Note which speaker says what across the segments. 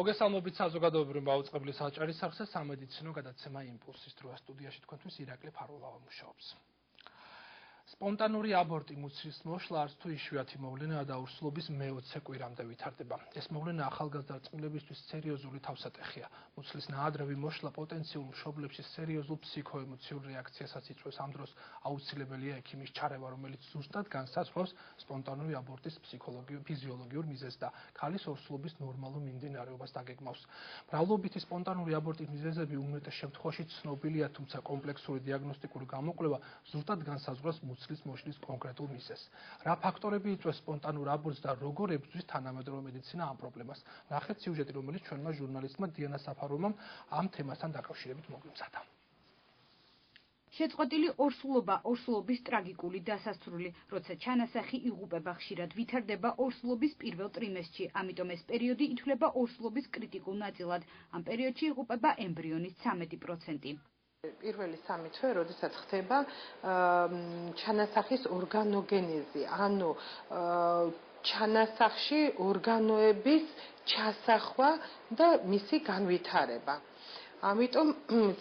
Speaker 1: მოგესალმებით საზოგადოებრივი მაუწყებლის აჭარის სახსე სამედიცინო გადაცემა იმპულსის დროა სტუდიაში თქვენთვის ირაკლი ფარულავა მუშაობს. სპონტანური აბორტი მუცლის მოშლა არც თუ იშვიათი მოვლენაა და ურსულობის მე-20 კვირამდე ვითარდება. ეს მოვლენა ახალგაზრდა წმილებისთვის სერიოზული თავსატეხია. მუცლის ნაადრევი მოშლა პოტენციურ მშობლებში სერიოზულ ფსიქოემოციურ რეაქციასაც იწვევს. ამ დროს აუცილებელია ექიმის ჩარევა, რომელიც ზუსტად განსაზღვრავს სპონტანური აბორტის ფიზიოლოგიურ მიზეზს და ქალის ორსულობის ნორმალურ მიმდინარეობას დაგეგმავს. მრავლობითი სპონტანური აბორტის მიზეზები უმეტეს შემთხვევაში ცნობილია, თუმცა კომპლექსური დიაგნოსტიკური გამოკვლევა ზუსტად განსაზღვრავს მუცლის მოშლის კონკრეტულ მიზეზს. რა ფაქტორები იწვევს სპონტანურ აბორტს და როგორ ებრძვის თანამედროვე მეცნიერა ამ პრობლემას? ნახეთ სიუჟეტი, რომელიც ჩვენმა ჟურნალისტმა დიანა საფაროვმა ამ თემასთან დაკავშირებით მოგვიმზადა.
Speaker 2: შეწყვეტილი ორსულობა, ორსულობის ტრაგიკული დასასრული, როცა ჩანასახი იღუპება ხშირად ვითარდება ორსულობის პირველ ტრიმესტრში, ამიტომ ეს პერიოდი ითვლება ორსულობის კრიტიკულ ნაწილად. ამ პერიოდში იღუპება ემბრიონის 13%.
Speaker 3: პირველი 3 თვე, როდესაც ხდება ჩანასახის ორგანოგენეზი, ანუ ჩანასახში ორგანოების ჩასახვა და მისი განვითარება. ამიტომ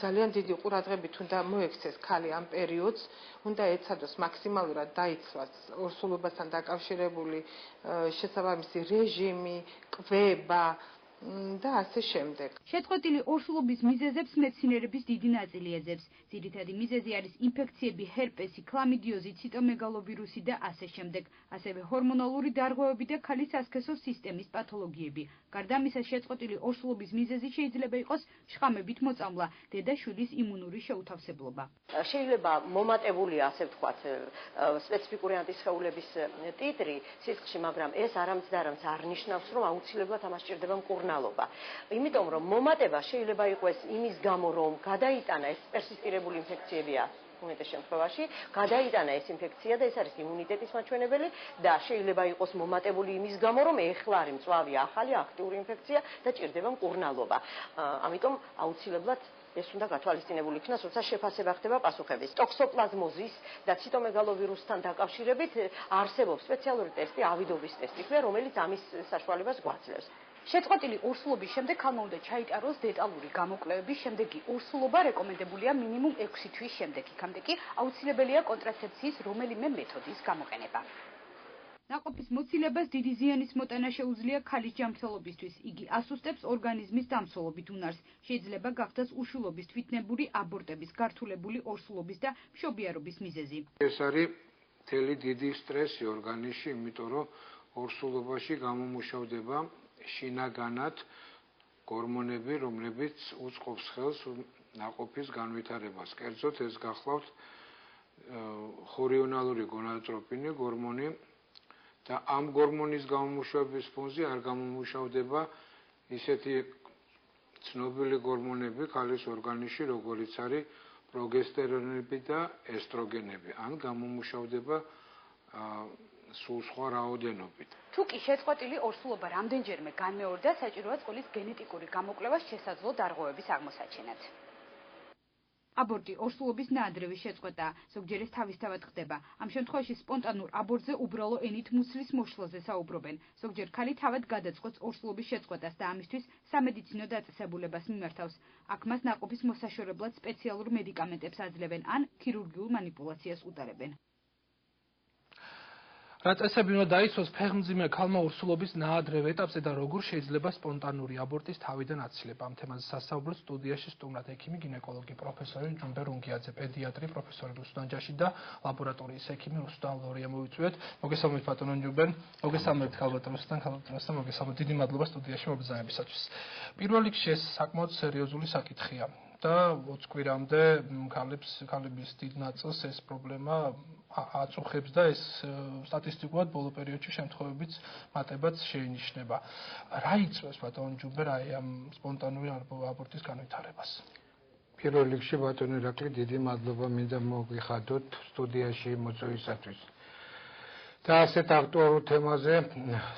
Speaker 3: ძალიან დიდი ყურადღებით უნდა მოექცეს ქალი ამ პერიოდს, უნდა ეცადოს მაქსიმალურად დაიცვას ორსულობასთან დაკავშირებული შესაბამისი რეჟიმი, კვება და ასე შემდეგ.
Speaker 2: შეწყვეტილი ორსულობის მიზეზებს მეცნიერების დიდი ნაწილი ეძებს. ძირითადი მიზეზი არის ინფექციები, ჰერპესი, ქლამიდიოზი, ციტომეგალოვირუსი და ასე შემდეგ. ასევე ჰორმონალური დარღვევები და ქალის სასქესო სისტემის პათოლოგიები. გარდა ამისა, შეწყვეტილი ორსულობის მიზეზი შეიძლება იყოს შხამებით მოწამვლა, დედა-შვილის იმუნური შეუთავსებლობა.
Speaker 4: შეიძლება მომატებულია, ასე ვთქვათ, სპეციფიკური ანტისხეულების ტიტრი სისხლში, მაგრამ ეს არამც და არამც არ ნიშნავს, რომ აუცილებლად ამას სჭირდება მკურნალობა. იმიტომ რომ მომატება შეიძლება იყოს იმის გამო, რომ გადაიტანა ეს პერსისტირებული ინფექციებია უმეტეს შემთხვევაში, გადაიტანა ეს ინფექცია და ეს არის იმუნიტეტის მაჩვენებელი და შეიძლება იყოს მომატებული იმის გამო, რომ ეხლა არის მწვავე ახალი აქტიური ინფექცია და ჭირდება მკურნალობა. ამიტომ აუცილებლად ეს უნდა გათვალისწინებული იქნას, როცა შეფასება ხდება პასუხების. ტოქსოპლაზმოზის და ციტომეგალოვირუსთან დაკავშირებით არსებობს სპეციალური ტესტი, ავიდობის ტესტი, რომელიც ამის საშუალებას გვაძლევს.
Speaker 2: შეწყვეტილი ორსულობის შემდეგ ქალმა უნდა ჩაიტაროს დეტალური გამოკვლევები, შემდეგ კი ორსულობა რეკომენდებულია მინიმუმ 6 თვის შემდეგ. იქამდე კი აუცილებელია კონტრაცეფციის რომელიმე მეთოდის გამოყენება. ნაყოფის მოცილებას დიდი ზიანის მოტანა შეუძლია ქალის ჯანმრთელობისთვის. იგი ასუსტებს ორგანიზმის დამცველობით უნარს. შეიძლება გახდეს უშვილობის თვითნებური აბორტების, გართულებული ორსულობის და მშობიარობის მიზეზი.
Speaker 5: ეს არის მთელი დიდი სტრესი ორგანიზმში, იმიტომ რომ ორსულობაში გამომუშავდება შინაგანად ჰორმონები, რომლებიც უწყობს ხელს ნაყოფის განვითარებას. კერძოდ ეს გახლავთ ჰორმონალური გონადოტროპინი ჰორმონი და ამ ჰორმონის გამომუშავების ფონზე არ გამომუშავდება ისეთი ცნობილი ჰორმონები ქალის ორგანიზმში, როგორიც არის პროგესტერონები და ესტროგენები. ან გამომუშავდება სულ სხვა რაოდენობით.
Speaker 2: თუ კი შეწყვეტილი ორსულობა რამდენჯერმე განმეორდა, საჭიროა წყვილის გენეტიკური გამოკვლევა შესაძლო დარღვევების აღმოსაჩენად. აბორტი ორსულობის ნაადრევის შეწყვეტაა, ზოგჯერ ეს თავისთავად ხდება. ამ შემთხვევაში სპონტანურ აბორტზე უბრალო ენით მუცლის მოშლაზე საუბრობენ. ზოგჯერ ქალი თავად გადაწყვეტს ორსულობის შეწყვეტას და ამისთვის სამედიცინო დაწესებულებას მიმართავს. აქ მას ნაყოფის მოსაშორებლად სპეციალურ მედიკამენტებს აძლევენ ან ქირურგიულ მანიპულაციას უტარებენ.
Speaker 1: რა წესები უნდა დაიცვას ფეხმძიმე ქალმა ორსულობის ნაადრევ ეტაპზე და როგორ შეიძლება სპონტანური აბორტის თავიდან აცილება? ამ თემაზე სასაუბროთ სტუდიაში სტუმრად ექიმი, გინეკოლოგი პროფესორი ჯუმბერ უნგიაძე, პედიატრი პროფესორი რუსტან ჯაში და ლაბორატორიის ექიმი რუსტან ლორია მოვიწვიეთ. მოგესალმებით ბატონო ჯუმბერ, მოგესალმებით ქალბატონ რუსტან, მოგესალმებით, დიდი მადლობა სტუდიაში მობრძანებისათვის. პირველ რიგში ეს საკმაოდ სერიოზული საკითხია. და 20 კვირამდე ქალების დიდ ნაწილს ეს პრობლემა აწუხებს და ეს სტატისტიკურად ბოლო პერიოდში შემთხვევებიც მატებაც შეინიშნება. რა იწვევს ბატონ ჯუმბერ აი ამ სპონტანური აბორტის განვითარებას?
Speaker 5: პირველ რიგში ბატონო ირაკლი, დიდი მადლობა მინდა მოგიხადოთ სტუდიაში მოწვევისათვის. და ასეთ აქტუალურ თემაზე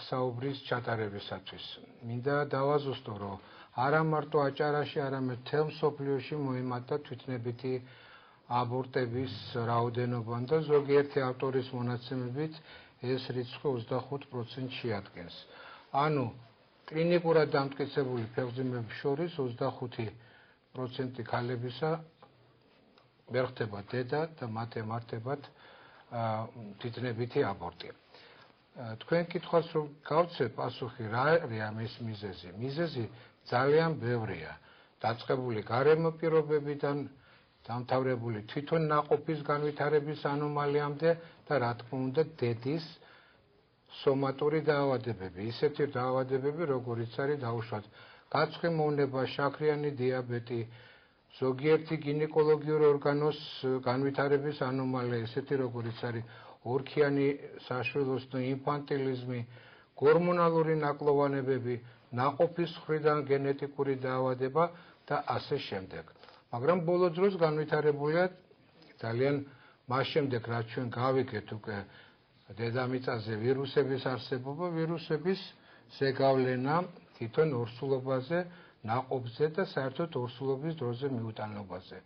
Speaker 5: საუბრის ჩატარებისათვის. მინდა დავაზუსტო, რომ არა მარტო აჭარაში, არამედ მთელ მსოფლიოში მოიმატა თვითნებითი აბორტების რაოდენობა და ზოგიერთი ავტორის მონაცემებით ეს რიცხვი 25% შეადგენს. ანუ კლინიკურად დამტკიცებული ფეხმძიმეების შორის 25% ქალებისა ვერ ხდება დედა და მათ ემართებათ თვითნებითი აბორტი. თქვენ კითხვას რომ გავცეთ პასუხი რა არის ამის მიზეზი? მიზეზი ძალიან ბევრია. დაწყებული გარემო პირობებიდან დამთავრებული თვითონ ნაყოფის განვითარების ანომალიამდე და რა თქმა უნდა დედის სომატური დაავადებები, ისეთი დაავადებები, როგორიც არის დაუშვათ გაცხიმოვნება, შაქრიანი დიაბეტი, ზოგიერთი გინეკოლოგიური ორგანოს განვითარების ანომალია, ისეთი როგორიც არის ორქიანი საშვილოსნო ინფანტილიზმი, გორმონალური ნაკლოვანებები, ნაყოფის მხრიდან გენეტიკური დაავადება და ასე შემდეგ. მაგრამ ბოლო დროს განვითარებულია ძალიან მას შემდეგ, რაც ჩვენ გავიგეთ უკვე დედამიწაზე ვირუსების არსებობა, ვირუსების ზეგავლენა თვითონ ორსულობაზე, ნაყოფზე და საერთოდ ორსულობის დროზე მიუტანობაზე.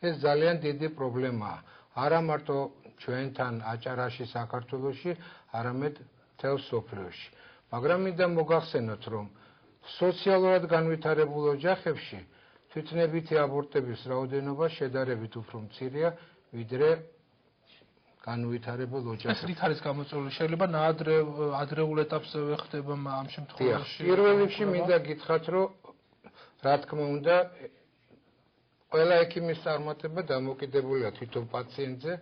Speaker 5: ეს ძალიან დიდი პრობლემაა. არა მარტო ჩვენთან აჭარაში, საქართველოში, არამედ მთელ მსოფლიოში. მაგრამ მინდა მოგახსენოთ, რომ სოციალურად განვითარებულ ოჯახებში თვითნებითი აბორტების რაოდენობა შედარებით უფრო მცირეა, ვიდრე განვითარებულ ოჯახებში.
Speaker 1: ეს რით არის გამოწვეული? შეიძლება ადრეულ ეტაპზე ხდება ამ შემთხვევაში.
Speaker 5: პირველ რიგში მინდა გითხრათ, რომ რა თქმა უნდა, ყველა ექიმის წარმატება დამოკიდებულია თვითონ პაციენტზე.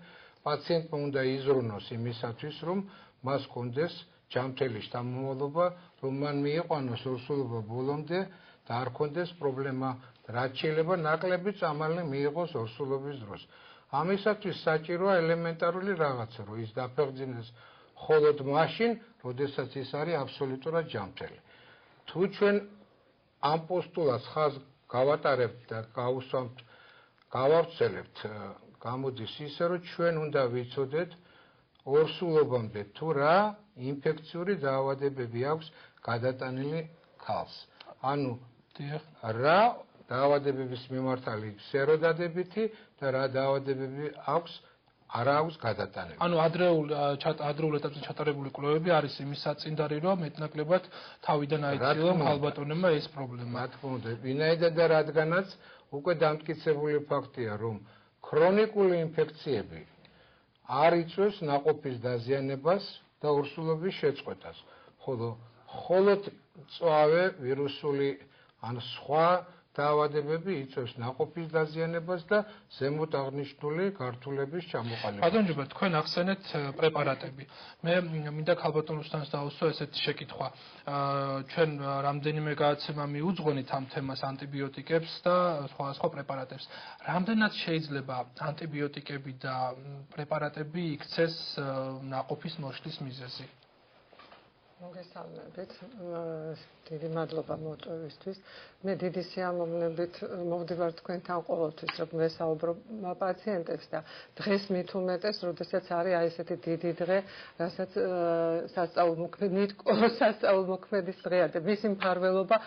Speaker 5: პაციენტმა უნდა იზრუნოს იმისათვის, რომ მას კონდეს ჯანმრთელი შთამომავლობა, რომ მან მიიყვანოს ორსულობა ბოლომდე და არ კონდეს პრობლემა, რაც შეიძლება ნაკლები წამალი მიიღოს ორსულობის დროს. ამისათვის საჭიროა ელემენტარული რაღაცა, რომ ის დაფეხმძინოს მხოლოდ მაშინ, როდესაც ის არის აბსოლუტურად ჯანმრთელი. თუ ჩვენ ამ პოსტულატს ხაზს გავატარებთ და გავავრცელებთ, გამოდის ისე, რომ ჩვენ უნდა ვიცოდეთ ორსულობამდე თუ რა ინფექციური დაავადებები აქვს გადატანილი ქალს. ანუ რა დაავადებების მიმართალი სეროდადებითი და რა დაავადებები აქვს არა აქვს გადატანილი.
Speaker 1: ანუ ადრეულ ეტაპზე ჩატარებული კვლევები არის იმის საწინდარი, რომ მეტნაკლებად თავიდან აიცილა ქალბატონებმა ეს პრობლემა.
Speaker 5: რა თქმა უნდა, ვინაიდან და რადგანაც უკვე დამტკიცებული ფაქტია, რომ ქრონიკული ინფექციები არ იწვევს ნაყოფის დაზიანებას და ორსულობის შეწყვეტას, ხოლო მხოლოდ მწვავე ვირუსული ან სხვა დაავადებები იწვევს ნაყოფის დაზიანებას და ზემოთ აღნიშნული გართულების ჩამოყალიბებას.
Speaker 1: ბატონჯობა, თქვენ ახსენეთ პრეპარატები. მე მინდა ქალბატონოსთანს დავუსვა ესეთი შეკითხვა. ჩვენ რამდენიმე გადაცემა მიუძღვენით ამ თემას ანტიბიოტიკებს და სხვა პრეპარატებს. რამდენად შეიძლება ანტიბიოტიკები და პრეპარატები იქცეს ნაყოფის მოშლის მიზეზი?
Speaker 3: მოგესალმებით. დიდი მადლობა მოწვევისთვის. მე დიდი სიამოვნებით მოვდივარ თქვენთან ყოველთვის, რომ ვესაუბრობ პაციენტებს და დღეს მით უმეტეს, როდესაც არის აი ესეთი დიდი დღე, რასაც სასწაულმოქმედის დღეა და მისი მფარველობა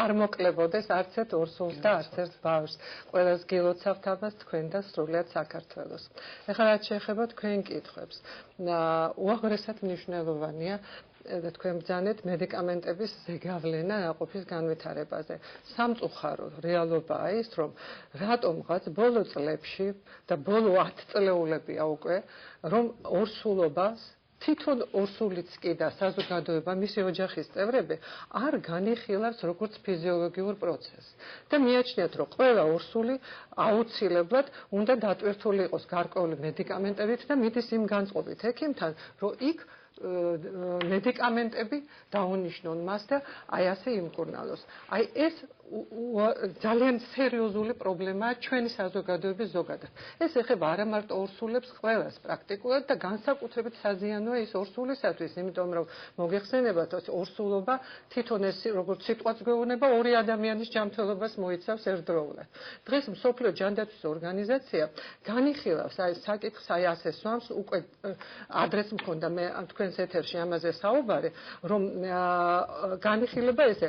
Speaker 3: არ მოკლებოდეს არც ერთ ორსულს და არც ერთ ბავშვს. ყველას გილოცავთ ამას თქვენ და სრულიად საქართველოს. ეხლა რაც შეეხება თქვენ კითხვებს. უაღრესად მნიშვნელოვანია და თქვენ ბრძანეთ მედიკამენტების ზეგავლენა ნაყოფის განვითარებაზე. სამწუხარო რეალობაა ის, რომ რატომღაც ბოლო წლებში და ბოლო 10 წლეულებია უკვე, რომ ორსულობას თვითონ ორსულიც კი და საზოგადოება, მისი ოჯახის წევრები არ განიხილავს როგორც ფიზიოლოგიურ პროცესს. და მიაჩნიათ, რომ ყველა ორსული აუცილებლად უნდა დატვირთული იყოს გარკვეული მედიკამენტებით და მიდის იმ განწყობით ექიმთან, რომ იქ მედიკამენტები დაუნიშნონ მას და აი ასე იმკურნალოს. აი ეს ძალიან სერიოზული პრობლემაა ჩვენი საზოგადოების ზოგადად. ეს ეხება არა მარტო ორსულებს, ყველას პრაქტიკულად და განსაკუთრებით საზიანოა ის ორსულისათვის, იმიტომ რომ მოგეხსენებათ, ორსულობა თვითონ ეს როგორც სიტყვაც გვეუბნება, ორი ადამიანის ჯანმრთელობას მოიცავს ერთდროულად. დღეს მსოფლიო ჯანდაცვის ორგანიზაცია განიხილავს აი საკითხს, აი ასე სვამს, უკვე ადრეც მქონდა მე თქვენს ეთერში ამაზე საუბარი, რომ განიხილება ესე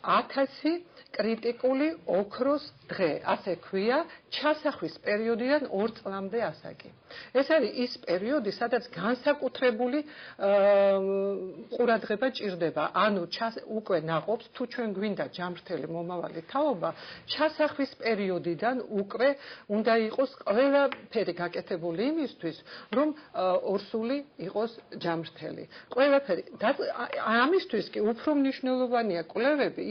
Speaker 3: 1000 უდიდესი კრიტიკული ოქროს დღე, ასე ქვია, ჩასახვის პერიოდიდან 2 წლამდე ასაკი. ეს არის ის პერიოდი, სადაც განსაკუთრებული ყურადღება ჭირდება. ანუ უკვე ნაყოფს თუ ჩვენ გვინდა ჯამრთელი მომავალი თაობა, ჩასახვის პერიოდიდან უკვე უნდა იყოს ყველაფერი გაკეთებული იმისთვის, რომ ორსული იყოს ჯამრთელი. ყველაფერი. ამისთვის კი უფრო მნიშვნელოვანია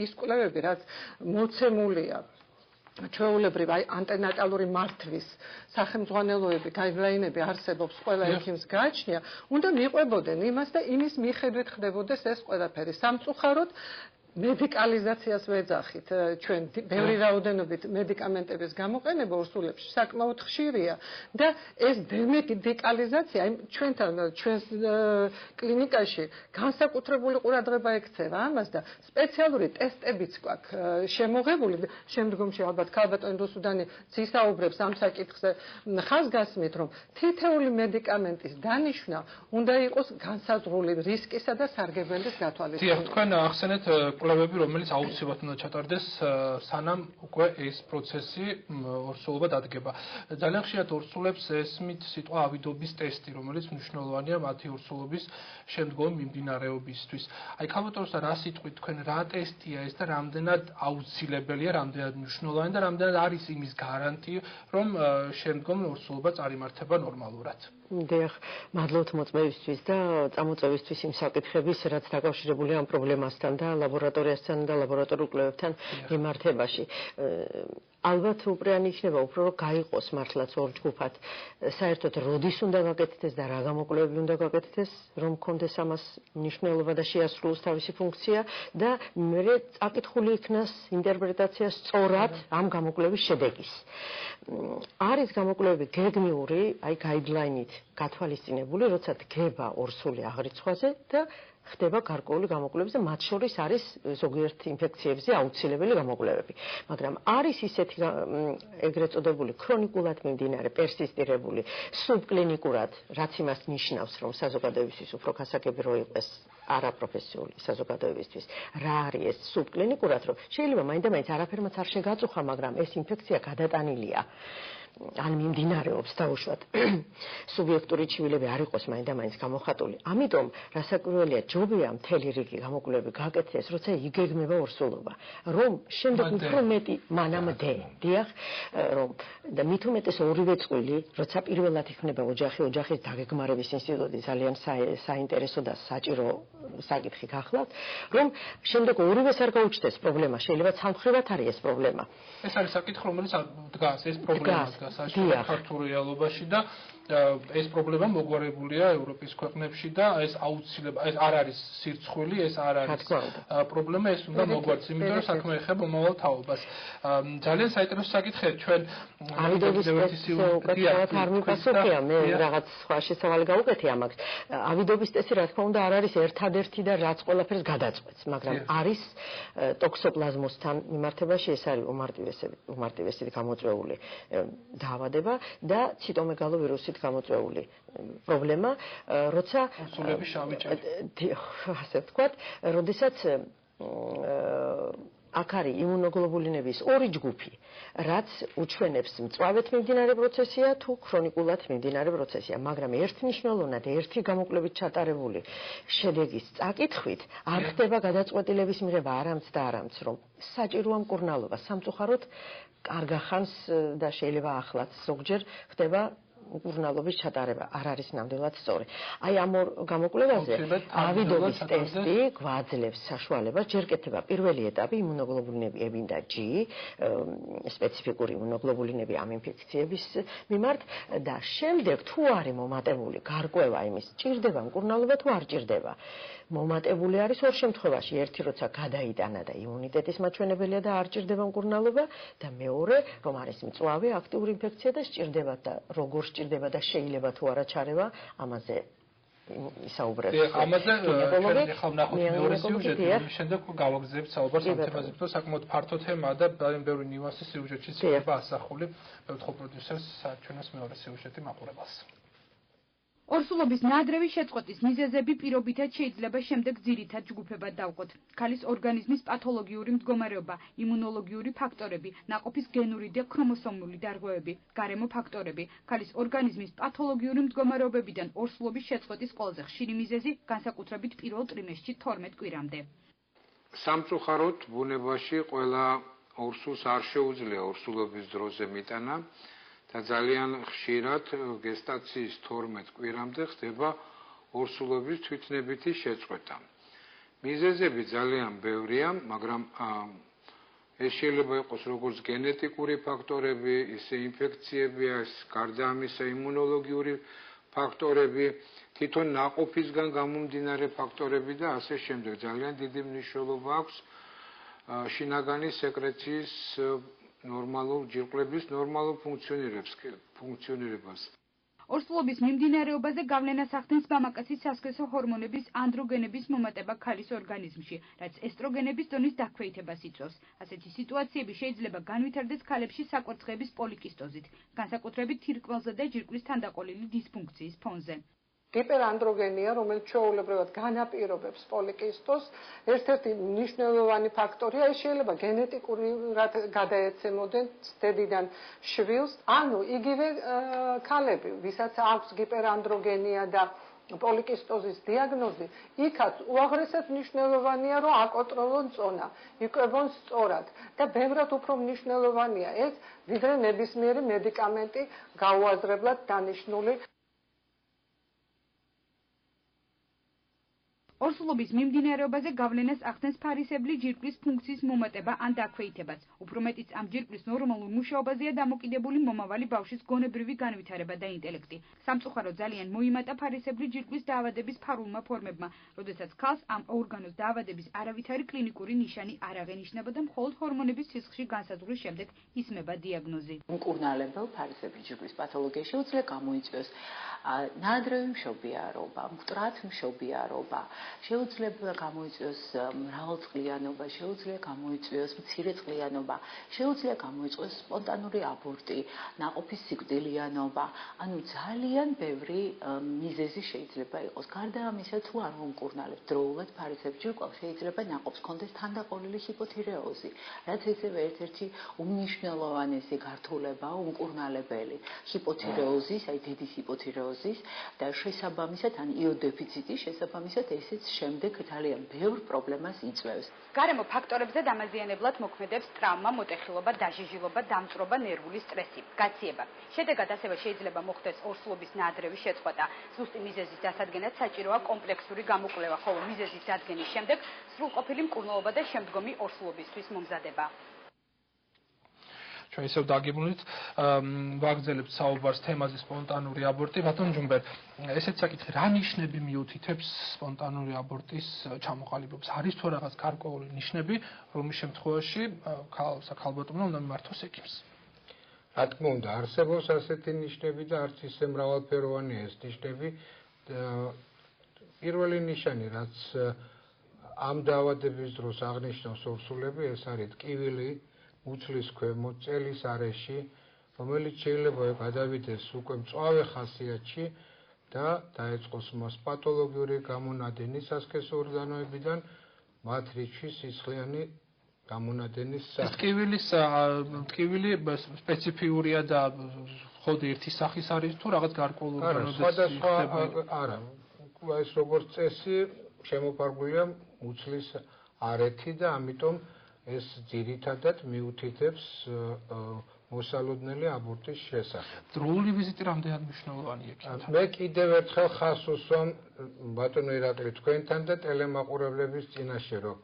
Speaker 3: ის კვლევები, რაც მოცემულია ჩვეულებრივ ანტენატალური მართვის სახელმძღვანელოები, გაიდლაინები არსებობს ყველა ექიმს გააჩნია, უნდა მიყვებოდნენ იმას და იმის მიხედვით ხდებოდეს ეს ყველაფერი. სამწუხაროდ მედიკალიზაციას ვეძახით ჩვენ ბევრი რაოდენობით მედიკამენტების გამოყენება ორსულებში საკმაოდ ხშირია და ეს მედიკალიზაცია ჩვენს კლინიკაში განსაკუთრებული ყურადღება ექცევა ამას და სპეციალური ტესტებიც გვაქვს შემოღებული. შემდგომში ალბათ ქალბატონი რუსუდანი ცისაუბრებს ამ საკითხზე ხაზგასმით, რომ თითეული მედიკამენტის დანიშვნა უნდა იყოს განსაზღვრული რისკისა და სარგებელის გათვალისწინებით.
Speaker 1: თქვენ ახსენეთ კვლევები, რომელიც აუცილებლად უნდა ჩატარდეს, სანამ უკვე ეს პროცესი ორსულობა დადგება. ძალიან ხშირად ორსულებს ესმით სიტყვა ავიდობის ტესტი, რომელიც მნიშვნელოვანია მათი ორსულობის შემდგომი მიმდინარეობისთვის. აი, ქალბატონო, რა სიტყვით თქვენ, რა ტესტია ეს და რამდენად აუცილებელია, რამდენად მნიშვნელოვანი და რამდენად არის იმის გარანტია, რომ შემდგომ ორსულობა წარიმართება ნორმალურად?
Speaker 4: დიახ, მადლობთ მოწმევისთვის და წამოწევისთვის იმ საკითხების, რაც დაკავშირებულია ამ პრობლემასთან და ლაბორატორიასთან და ლაბორატორიულ კვლევებთან მიმართებაში. ალბათ უპირიანი იქნება უფრო რომ გაიყოს მართლაც ორ ჯგუფად. საერთოდ როდის უნდა გაკეთდეს და რა გამოკვლევები უნდა გაკეთდეს, რომ კონდეს ამას მნიშვნელობა და შეასრულოს თავისი ფუნქცია და მერე წაკითხული იქნას ინტერპრეტაცია სწორად ამ გამოკვლევის შედეგის. არის გამოკვლევები გეგმიური, აი გაიდლაინით გათვალისწინებული, როცა დგება ორსული აღრიცხვაზე და ხდება გარკვეული გამოკვლევები და მათ შორის არის ზოგიერთ ინფექციებზე აუცილებელი გამოკვლევები. მაგრამ არის ისეთი ეგრეთ წოდებული ქრონიკულად მიმდინარე, პერსისტირებული, სუბკლინიკურად, რაც იმას ნიშნავს, რომ საზოგადოებისთვის უფრო გასაგები რო იყოს არაპროფესიული საზოგადოებისთვის. რა არის ეს სუბკლინიკურად, რომ შეიძლება მაინდა-მაინც არაფერმაც არ შეგაწუხა, მაგრამ ეს ინფექცია გადატანილია. ან მიმდინარეობს დაუშვათ სუბიექტური ჩივილები არ იყოს მაინდა-მაინც გამოხატული. ამიტომ რასაკვირველია, ჯობია მთელი რიგი გამოკვლევები გაკეთდეს, როცა იგეგმება ორსულობა, რომ შემდეგ უფრო მეტი მანამდე, დიახ, რომ და მით უმეტეს ორივე წყვილი, როცა პირველად იქნება ოჯახის დაგეგმარების ინსტიტუტი ძალიან საინტერესო და საჭირო საკითხი გახლავთ, რომ შემდეგ ორივეს არ გაუჩნდეს პრობლემა, შეიძლება სამხრივად არის ეს პრობლემა.
Speaker 1: ეს არის საკითხი, რომელიც დგას, ეს პრობლემა დგას ქართულ რეალობაში და ეს პრობლემა მოგვარებულია ევროპის ქვეყნებში და ეს აუცილებლად ეს არ არის სირცხვილი, ეს არ არის პრობლემა, ეს უნდა მოგვარდეს, იმიტომ რომ საქმე ეხება მომავალ თაობას. ძალიან საინტერესო საკითხია ჩვენ
Speaker 4: ავიდობის ტესტი არ მიპასუხია, მე რაღაც სხვა შესავალი გავუკეთე ამას. ავიდობის ტესტი რა თქმა უნდა არ არის ერთადერთი და რაც ყველაფერს გადაწყვეტს, მაგრამ არის ტოქსოპლაზმოსთან მიმართებაში ეს არის უმარტივესით გამოწვეული დაავადება და ციტომეგალო ვირუსით გამოწვეული პრობლემა, როცა
Speaker 1: ორსულების შავი ჭერი.
Speaker 4: ასე ვთქვათ, როდესაც აქ არის იმუნოგლობულინების ორი ჯგუფი, რაც უჩვენებს მწვავედ მიმდინარე პროცესია თუ ქრონიკულად მიმდინარე პროცესია, მაგრამ ერთნიშნულოვნად ერთი გამოკვლევით ჩატარებული შედეგის წაკითხვით არ ხდება გადაწყვეტილების მიღება არამც და არამც, რომ საჭიროა მკურნალობა. სამწუხაროდ კარგახანს და შეიძლება ახლაც ზოგჯერ ხდება მკურნალობის ჩატარება, არ არის ნამდვილად სწორი. აი ამ გამოკვლევაზე ავიდობის ტესტი გვაძლევს საშუალებას, ჯერ კეთდება პირველი ეტაპი იმუნოგლობულინები E და G, სპეციფიკური იმუნოგლობულინები ამ ინფექციების მიმართ და შემდეგ თუ არის მომატებული გარკვევა იმის, ჭირდება მკურნალობა თუ არ ჭირდება. მომატებული არის ორ შემთხვევაში, ერთი როცა გადაიტანა და იმუნიტეტის მაჩვენებელია და არ ჭირდება მკურნალობა და მეორე რომ არის მწვავე აქტიური ინფექცია და სჭირდება და როგორ სჭირდება და შეიძლება თუ არა ჩარევა, ამაზე ისაუბრებს.
Speaker 1: ამაზე ჩვენ ახლა ვნახოთ მეორე სიუჟეტი, ამის შემდეგ გავაგზავნებთ საუბარს ამ თემაზე, თუმცა საკმაოდ ფართო თემაა და ბევრი ნიუანსი სიუჟეტშიც იქნება ასახული. მე ვთხოვ პროდიუსერს საჩვენოს მეორე სიუჟეტი მაყურებელს.
Speaker 2: ორსულობის ნაადრევი შეწყვეტის მიზეზები პირობითად შეიძლება შემდეგ ძირითად ჯგუფებად დავყოთ. ქალის ორგანიზმის პათოლოგიური მდგომარეობა, იმუნოლოგიური ფაქტორები, ნაყოფის გენური და ქრომოსომული დარღვევები, გარემო ფაქტორები. ქალის ორგანიზმის პათოლოგიური მდგომარეობებიდან ორსულობის შეწყვეტის ყველაზე ხშირი მიზეზი განსაკუთრებით პირველ ტრიმესტრში 12 კვირამდე.
Speaker 5: სამწუხაროდ ბუნებაში ყველა ორსულს არ შეუძლია ორსულობის დროზე მიტანა. და ძალიან ხშირად გესტაციის 12 კვირამდე ხდება ორსულობის თვითნებითი შეწყვეტა. მიზეზები ძალიან ბევრია, მაგრამ ეს შეიძლება იყოს როგორც გენეტიკური ფაქტორები, ისე ინფექციები, გარდა ამისა იმუნოლოგიური ფაქტორები, თვითონ ნაყოფისგან გამომდინარე ფაქტორები და ასე შემდეგ. ძალიან დიდი მნიშვნელობა აქვს შინაგანი სეკრეციის ნორმალურ ჯირკვლების ნორმალურ ფუნქციონირებას.
Speaker 2: ორსულობის მიმდინარეობაზე გავლენას ახდენს მამაკაცის სასქესო ჰორმონების ანდროგენების მომატება ქალის ორგანიზმში, რაც ესტროგენების დონის დაქვეითებას იწვევს. ასეთი სიტუაციები შეიძლება განვითარდეს ქალებში საკვერცხების პოლიკისტოზით, განსაკუთრებით თირკმელზე და ჯირკვლის თანდაყოლილი დისფუნქციის ფონზე.
Speaker 3: ჰიპერანდროგენია, რომელიც ჩვეულებრივად განაპირობებს პოლიკისტოზს, ერთ-ერთი მნიშვნელოვანი ფაქტორია, ეს შეიძლება გენეტიკურად გადაეცემოდნენ დედიდან შვილს, ანუ იგივე ქალები, ვისაც აქვს ჰიპერანდროგენია და პოლიკისტოზის დიაგნოზი, იქაც უაღრესად მნიშვნელოვანია, რომ აკონტროლონ წონა, იკვებონ სწორად და ბევრად უფრო მნიშვნელოვანია ეს, ვიდრე ნებისმიერი მედიკამენტი გაუაზრებლად დანიშნული.
Speaker 2: ორსულობის მიმდინარეობაზე გავლენას ახდენს ფარისებრი ჯირკვლის ფუნქციის მომატება ან დაქვეითებაც. უფრო მეტიც ამ ჯირკვლის ნორმალურ მუშაობაზეა დამოკიდებული მომავალი ბავშვის გონებრივი განვითარება და ინტელექტი. სამწუხაროდ ძალიან მოიმატა ფარისებრი ჯირკვლის დაავადების ფარულმა ფორმებმა, როდესაც ქალს ამ ორგანოს დაავადების არავითარი კლინიკური ნიშანი არ აღენიშნება და მხოლოდ ჰორმონების სისხლში განსაზღვრის შემდეგ ისმება დიაგნოზი.
Speaker 6: მკურნალებელ ფარისებრი ჯირკვლის პათოლოგია შეუძლია გამოიწვიოს ნაადრევი მშობიარობა, მკვდრად მშობიარობა, შეუძლია გამოიწვიოს მრავალწყლიანობა, შეუძლია გამოიწვიოს მცირეწყლიანობა, შეუძლია გამოიწვიოს სპონტანური აბორტი, ნაყოფის სიკვდილიანობა, ანუ ძალიან ბევრი მიზეზი შეიძლება იყოს. გარდა ამისა, თუ არ მომკურნალებს დროულად ფარისებრი ჯირკვალს, შეიძლება ნაყოფს ჰქონდეს თანდაყოლილი ჰიპოთირეოზი, რაც ესევე ერთ-ერთი უმნიშვნელოვანესი გართულება უმკურნალებელი ჰიპოთირეოზის, აი დედის ჰიპოთირეოზის და შესაბამისად ან იოდეფიციტის შესაბამისად ესეც შემდეგ ძალიან ბევრ პრობლემას იწვევს.
Speaker 2: გარემო ფაქტორებზე დამაზიანებლად მოქმედებს ტრავმა, მოტეხილობა, დაჟიჟილობა, დამწვრობა, ნერვული სტრესი, გაციება. შედეგად ასევე შეიძლება მოხდეს ორსულობის ნაადრევის შეწყვეტა. ზუსტი მიზეზის დასადგენად საჭიროა კომპლექსური გამოკვლევა, ხოლო მიზეზის დადგენის შემდეგ სრულყოფილი მკურნალობა და შემდგომი ორსულობისთვის მომზადება.
Speaker 1: ჩვენ ისევ დაგებულით ვაგრძელებთ საუბარს თემაზე სპონტანური აბორტი. ბატონ ჯუმბერ, ესეც საკითხი, რა ნიშნები მიუთითებს სპონტანური აბორტის ჩამოყალიბებას? არის თუ რაღაც გარკვეული ნიშნები, რომლის შემთხვევაში ქალბატონმა უნდა მიმართოს ექიმს?
Speaker 5: რა თქმა უნდა, არსებობს ასეთი ნიშნები და არც ისე მრავალფეროვანია ეს ნიშნები. პირველი ნიშანი, რაც ამ დაავადების დროს აღნიშნავს ორსულები, ეს არის ტკივილი უცლის ქვემოთ, წელის არეში, რომელიც შეიძლება გადავიდეს უკვე მწვავე ხასიათში და დაეწყოს მას პათოლოგიური გამონადენი სასქესო ორგანოებიდან, მათ რიცხვი სისხლიანი გამონადენის
Speaker 1: ტკივილი სპეციფიურია და ხოდი ერთი სახის არის თუ რაღაც გარკვეული
Speaker 5: სხვადასხვა არა, ეს როგორც წესი შემოფარგლულია უცლის არეთი და ამიტომ ეს ძირითადად მიუთითებს მოსალოდნელი აბორტის შესახებ.
Speaker 1: დროული ვიზიტი რამდენად მნიშვნელოვანია ექიმთან?
Speaker 5: მე კიდევ ერთხელ ხაზს უსვამ ბატონო ირაკლი თქვენთან და ტელემაყურებლების წინაშე, რომ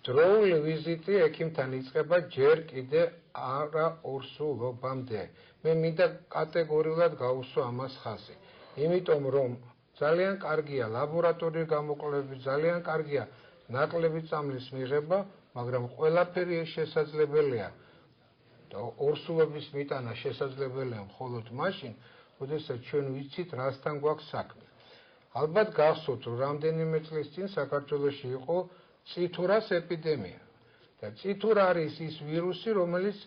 Speaker 5: დროული ვიზიტი ექიმთან იწყება ჯერ კიდე არა ორსულობამდე. მე მინდა კატეგორიულად გავუსვა ამას ხაზი. იმიტომ რომ ძალიან კარგია ლაბორატორიული გამოკვლევები, ძალიან კარგია ნაკლები წამლის მიღება, მაგრამ ყველაფერი ეს შესაძლებელია და ორსულობის მიტანა შესაძლებელია მხოლოდ მაშინ, როდესაც ჩვენ ვიცით, რასთან გვაქვს საქმე. ალბათ გახსოვთ, რომ რამდენიმე წლის წინ საქართველოში იყო წითურას ეპიდემია. და წითურა არის ის ვირუსი, რომელიც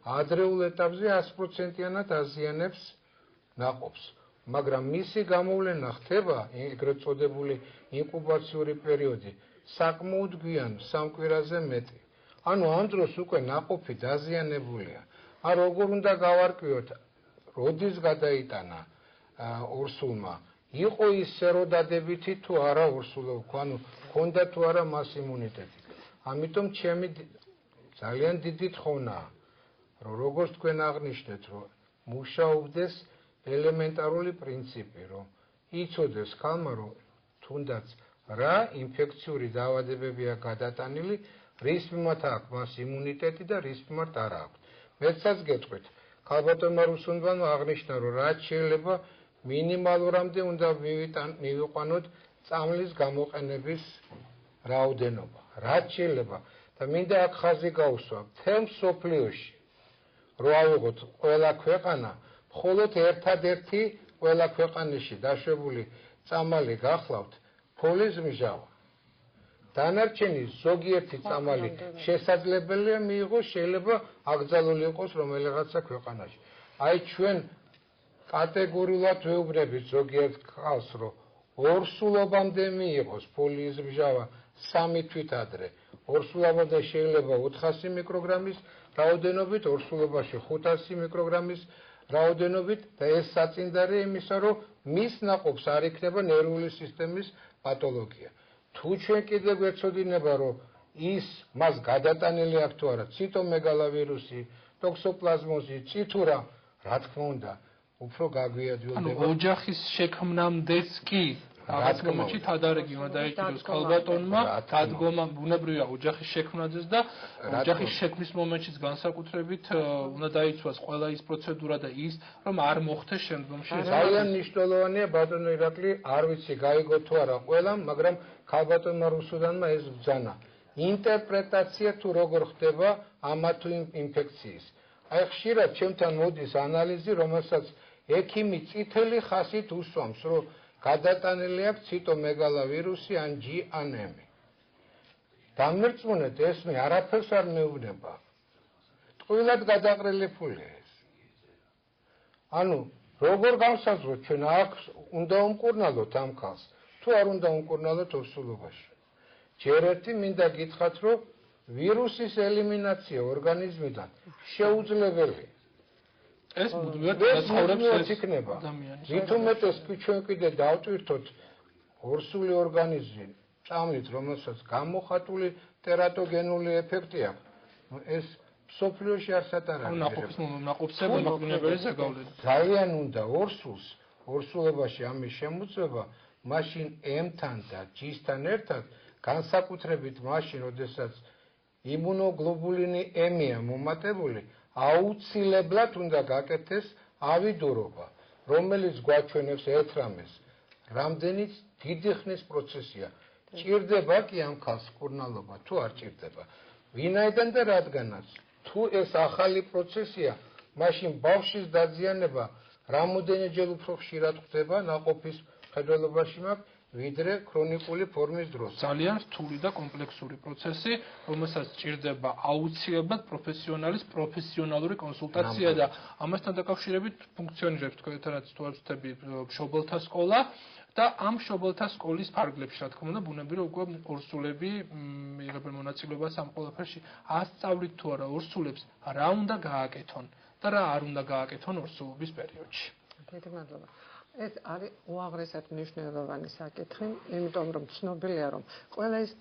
Speaker 5: ადრეულ ეტაპზე 100%-იანად აზიანებს ნაყოფს. მაგრამ მისი გამოვლენა ხდება ეგრეთ წოდებული ინკუბაციური პერიოდი საკმაოდ გვიან 3 კვირაზე მეტი. ანუ ამ დროს უკვე ნაყოფი დაზიანებულია. ან როგორ უნდა გავარკვიოთ, როდის გადაიტანა ორსულმა, იყო ის სეროდადებითი თუ არა ორსულოვკო, ანუ ჰქონდა თუ არა მას იმუნიტეტი. ამიტომ ჩემი ძალიან დიდი თხოვნაა, რომ როგორც თქვენ აღნიშნეთ, რომ მუშაობდეს ელემენტარული პრინციპი, რომ იცოდეს ხალხმა, რომ თუნდაც რა ინფექციური დაავადებებია გადატანილი, რის მიმართ აქვს მას იმუნიტეტი და რის მიმართ არ აქვს. მეცაც გეტყვით, ქალბატონმა რუსუნბანმა აღნიშნა, რომ რაც შეიძლება მინიმალურამდე უნდა მივიყვანოთ წამლის გამოყენების რაოდენობა. რაც შეიძლება და მინდა აქ ხაზი გაუსვა, მთელ მსოფლიოში რო ავიღოთ ყველა ქვეყანა, მხოლოდ ერთადერთი ყველა ქვეყანაში დაშვებული წამალი გახლავთ ფოლის მჟავა. დანარჩენი ზოგიერთი წამალი შესაძლებელია მიიღოს, შეიძლება აკრძალული იყოს რომელიღაცა ქვეყანაში. აი ჩვენ კატეგორიულად ვეუბნებით ზოგიერთ ხალხს, რომ ორსულობამდე მიიღოს ფოლის მჟავა 3 თვით ადრე. ორსულობამდე შეიძლება 400 მიკროგრამის რაოდენობით, ორსულობაში 500 მიკროგრამის რაოდენობით და ეს საწინდარი იმისა, რომ მის ნაყოფს არ იქნება ნერვული სისტემის პათოლოგია. თუ ჩვენ კიდევ გვეცოდინება, რომ ის მას გადატანილი აქვს თუ არა ციტომეგალავირუსი, ტოქსოპლაზმოზი, ციტურა, რა თქმა უნდა, უფრო გაგვიადვილდება.
Speaker 1: ანუ ოჯახის შექმნამდეც კი რაღაც მომენტში თადარიგი უნდა დაიჭიროს ქალბატონმა, დადგომა ბუნებრივია ოჯახის შექმნაძეს და ოჯახის შექმნის მომენტშიც განსაკუთრებით უნდა დაიცვას ყველა ის პროცედურა და ის, რომ არ მოხდეს შემდგომში.
Speaker 5: ძალიან მნიშვნელოვანია ბატონო ირაკლი, არ ვიცი გაიგო თუ არა ყველამ, მაგრამ ქალბატონმა რუსუდანმა ეს ბრძანა. ინტერპრეტაცია თუ როგორ ხდება ამა თუ იმ ინფექციის. აი ხშირად ჩემთან მოდის ანალიზი, რომელსაც ექიმი წითელი ხასით უსვამს, რომ გადატანილი აქვს ციტომეგალავირუსი ან G ან M. დამერწმუნეთ, ეს მე არაფერს არ მეუბნება. ტყუილად გადაყრილებულია ეს. ანუ როგორ გავსაზღვროთ ჩვენ აქ უნდა უმკურნალოთ ამ ქალს, თუ არ უნდა უმკურნალოთ ორსულობაში. ჯერ ერთი მინდა გითხრათ, რომ ვირუსის ელიმინაცია ორგანიზმიდან შეუძლებელია.
Speaker 1: ეს მუდმივად ცხოვრობს
Speaker 5: იქნება. მით უმეტეს ჩვენ კიდე დავტვირთოთ ორსული ორგანიზმი წამლით, რომელსაც გამოხატული ტერატოგენული ეფექტი აქვს. ეს სოფლიოში არსად არ არის.
Speaker 1: ნაყოფსები მოგვინებელი ზეგავლენა.
Speaker 5: ძალიან უნდა ორსულს, ორსულობაში ამის შემოწმება, მაშინ M-თან და G-თან ერთად, განსაკუთრებით მაშინ, როდესაც იმუნოგლობულინი M-ია მომატებული, აუცილებლად უნდა გაკეთდეს ავიდურობა, რომელიც გვაჩვენებს ერთ რამეს, რამდენიც დიდი ხნის პროცესია. ჭირდება კი ამ ქალს მკურნალობა, თუ არ ჭირდება. ვინაიდან და რადგანაც, თუ ეს ახალი პროცესია, მაშინ ბავშვის დაზიანება რამოდენჯერ უფრო ხშირად ხდება ნაყოფის მხედველობაში მაქვს, ვიდრე ქრონიკული ფორმის დროს.
Speaker 1: ძალიან რთული და კომპლექსური პროცესი, რომელსაც ჭირდება აუცილებლად პროფესიონალური კონსულტაცია და ამასთან დაკავშირებით ფუნქციონირებს თქვენთანაც თუ არ ვწდები მშობელთა სკოლა და ამ მშობელთა სკოლის ფარგლებში, რა თქმა უნდა, ბუნებრივია უკვე ორსულები მიიღებენ მონაწილეობას ამ ყველაფერში. ასწავლით თუ არა ორსულებს, რა უნდა გააკეთონ და რა არ უნდა გააკეთონ ორსულობის პერიოდში.
Speaker 3: დიდი მადლობა. ეს არის უაღრესად მნიშვნელოვანი საკითხი, იმიტომ რომ ცნობილია, რომ ყველა ეს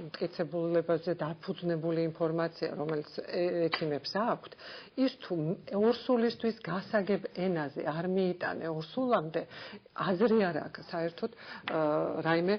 Speaker 3: მტკიცებულებაზე დაფუძნებული ინფორმაცია, რომელიც ექიმებს აქვთ, ის თუ ორსულისთვის გასაგებ ენაზე არ მიიტანე ორსულამდე, აზრი არ აქვს საერთოდ რაიმე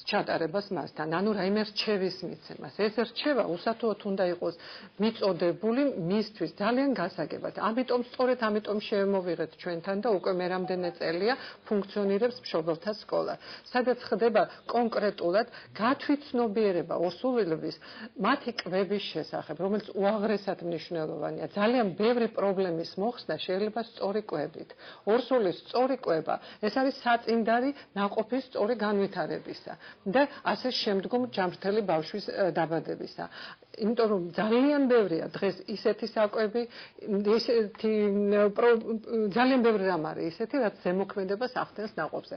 Speaker 3: ჩატარებას მასთან, ანუ რაიმე რჩევის მიცემას. ეს რჩევა უსათუოდ უნდა იყოს მიწოდებული მისთვის ძალიან გასაგებად. ამიტომ სწორედ ამიტომ შემოვიღეთ ჩვენთან და უკვე მე რამდენი წელია ფუნქციონირებს მშობელთა სკოლა, სადაც ხდება კონკრეტულად გათვითცნობიერება ორსულელების მათი კვების შესახებ, რომელიც უაღრესად მნიშვნელოვანია. ძალიან ბევრი პრობლემის მოხსნა შეიძლება სწორი კვებით. ორსულის სწორი კვება, ეს არის საწინდარი ნაყოფის სწორი განვითარებისა და ასე შემდგომ ჯანმრთელი ბავშვის დაბადებისა. იმიტომ რომ ძალიან ბევრია დღეს ისეთი საკვები, ძალიან ბევრი რამ არის ისეთი, რაც ზემოქმედებას ახდენს ნაყოფზე.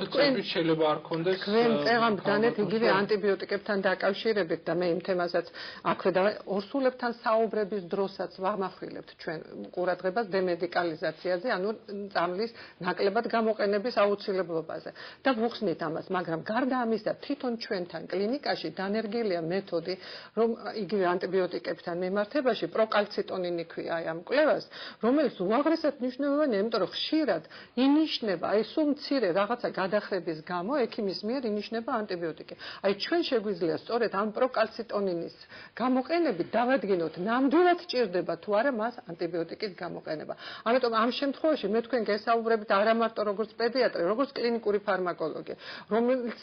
Speaker 1: თქვენ შეიძლება არ კონდეს
Speaker 3: თქვენ წეღან ბრძანეთ იგივე ანტიბიოტიკებთან დაკავშირებით და მე იმ თემასაც აქვე და ორსულებთან საუბრების დროსაც ვამახვილებთ ჩვენ ყურადღებას დემედიკალიზაციაზე, ანუ წამლის ნაკლებად გამოყენების აუცილებლობაზე. და ვუხსნით ამას, მაგრამ გარდა ამისა, თვითონ ჩვენთან კლინიკაში დანერგილია მეთოდი, რომ იგივე ანტიბიოტიკებთან მიმართებაში პროკალციტონინი ქვია აი ამ კვლევას, რომელიც უაღრესად მნიშვნელოვანია, იმიტომ რომ ხშირად ინიშნება, აი სულ მცირე რაღაცა გადახრების გამო ექიმის მიერ ინიშნება ანტიბიოტიკი. აი ჩვენ შეგვიძლია სწორედ ამ პროკალციტონინის გამოყენებით დავადგინოთ, ნამდვილად ჭირდება თუ არა მას ანტიბიოტიკის გამოყენება. ამიტომ ამ შემთხვევაში მე თქვენ გესაუბრებით არა მარტო როგორც პედიატრი, როგორც კლინიკური ფარმაკოლოგი, რომელიც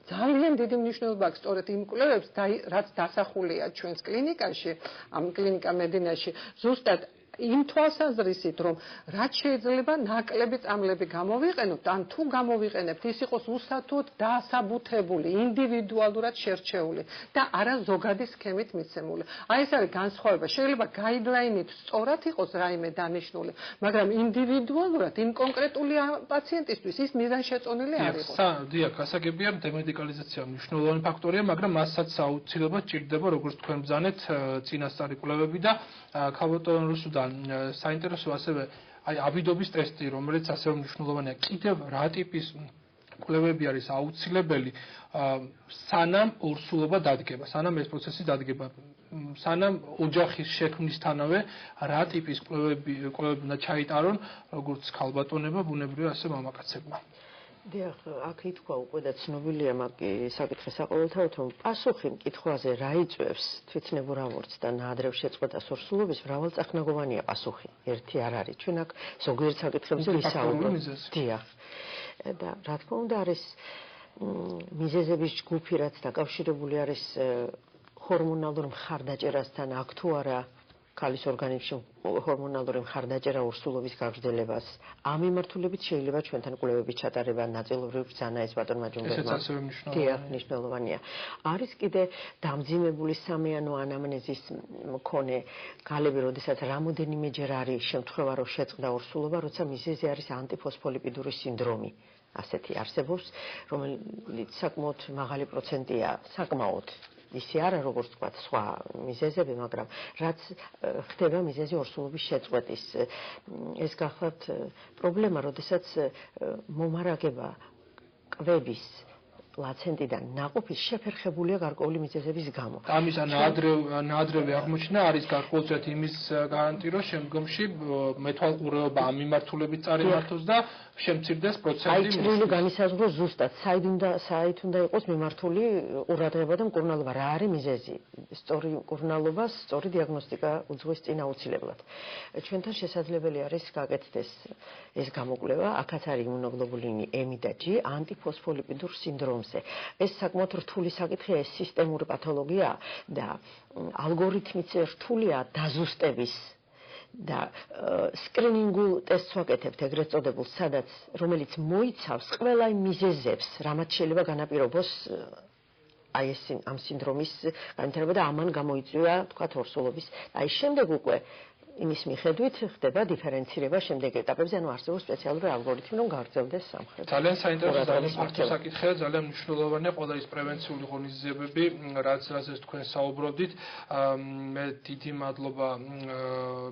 Speaker 3: ძალიან დიდი მნიშვნელობა აქვს სწორედ იმ კვლევებს, რაც დასახულია ჩვენს კლინიკაში, ამ კლინიკა მედინაში, ზუსტად იმ თვალსაზრისით, რომ რაც შეიძლება ნაკლები წამლები გამოვიყენოთ, ან თუ გამოვიყენებთ, ის იყოს უსათუოდ დასაბუთებული, ინდივიდუალურად შერჩეული და არა ზოგადი სქემით მიცემული. აი ეს არის განსხვავება. შეიძლება გაიდლაინით სწორად იყოს რაიმე დანიშნული, მაგრამ ინდივიდუალურად იმ კონკრეტული პაციენტისთვის ის მიზანშეწონილი არ იყოს.
Speaker 1: დიახ, გასაგებია, დემედიკალიზაცია მნიშვნელოვანი ფაქტორია, მაგრამ მასაც აუცილებლად ჭირდება, როგორც თქვენ ბრძანეთ, წინასწარი კვლევები და ქალბატონ რუსუდან საინტერესო ასევე აი აბიდობის ტესტი, რომელიც ასევე მნიშვნელოვანია. კიდევ რა ტიპის კვლევები არის აუცილებელი, სანამ ორსულობა დადგება, სანამ ეს პროცესი დადგება, სანამ ოჯახის შექმნისთანავე რა ტიპის კვლევები უნდა ჩაიტარონ, როგორც ქალბატონებმა, ბუნებრივია ასე მამაკაცებმა.
Speaker 4: დიახ, აქ ითქვა უკვე და ცნობილია მაგ საკითხი საყოველთაოდ, რომ პასუხი მკითხვაზე რა იწვევს თვითნებურ ამორთს და ნაადრევ შეწყვეტას ორსულობის მრავალწახნაგოვანია პასუხი. ერთი არ არის. ჩვენ აქ ზოგიერთ საკითხებზე ვისაუბრებთ. დიახ. და რა თქმა უნდა არის მიზეზების ჯგუფი, რაც დაკავშირებული არის ჰორმონალურ მხარდაჭერასთან, აქ თუ არა ქალის ორგანიზმში ჰორმონალური მხარდაჭერა ორსულობის გაგრძელებას. ამ მიმართულებით შეიძლება ჩვენთან კვლევების ჩატარება ნაწილობრივ ბრძანა ეს ბატონმა ჯუმბერმა. დიახ, მნიშვნელოვანია. არის კიდე დამძიმებული სამიანო ანამნეზის მქონე ქალები, როდესაც რამოდენიმეჯერ არის შემთხვევა, რომ შეწყდა ორსულობა, როცა მიზეზი არის ანტიფოსფოლიპიდური სინდრომი. ასეთი არსებობს, რომელიც საკმაოდ მაღალი პროცენტია, საკმაოდ ისი არა როგორც თქვა სხვა მიზეზები, მაგრამ რაც ხდება მიზეზი ორსულობის შეწყვეტის. ეს გახლავთ პრობლემა, როდესაც მომარაგება კვების პლაცენტიდან ნაყოფის შეფერხებულია გარკვეული მიზეზების გამო.
Speaker 1: ამის ნაადრევი აღმოჩნდა არის გარკვეულწილად იმის გარანტი, რომ შემდგომში მეთვალყურეობა ამ მიმართულებით წარიმართოს და შემცირდეს პროცენტი.
Speaker 4: აი ჭრილი განისაზღვროს ზუსტად, საით უნდა იყოს მიმართული ყურადღება და მკურნალობა, რა არის მიზეზი. სწორი მკურნალობა, სწორი დიაგნოსტიკა უძღვის წინ აუცილებლად. ჩვენთან შესაძლებელი არის გაკეთდეს ეს გამოკვლევა, აქაც არის იმუნოგლობულინი M და G, ანტიფოსფოლიპიდურ სინდრომზე. ეს საკმაოდ რთული საკითხია, ეს სისტემური პათოლოგია და ალგორითმიც რთულია დაზუსტების და სკრინინგულ ტესტს ვაკეთებთ ეგრეთ წოდებულ, სადაც რომელიც მოიცავს ყველა იმ მიზეზებს, რამაც შეიძლება განაპირობოს აი ეს ამ სინდრომის განვითარება და ამან გამოიწვია თქვათ ორსულობის. აი შემდეგ უკვე იმის მიხედვით ხდება დიფერენცირება შემდეგ ეტაპებზე, ანუ არსებობს სპეციალური ალგორითმი, რომ გააგრძელდეს სამხრეთ.
Speaker 1: ძალიან საინტერესო ფაქტო საკითხია, ძალიან მნიშვნელოვანია ყველა ის პრევენციული ღონისძიებები, რაზეც თქვენ საუბრობდით. მე დიდი მადლობა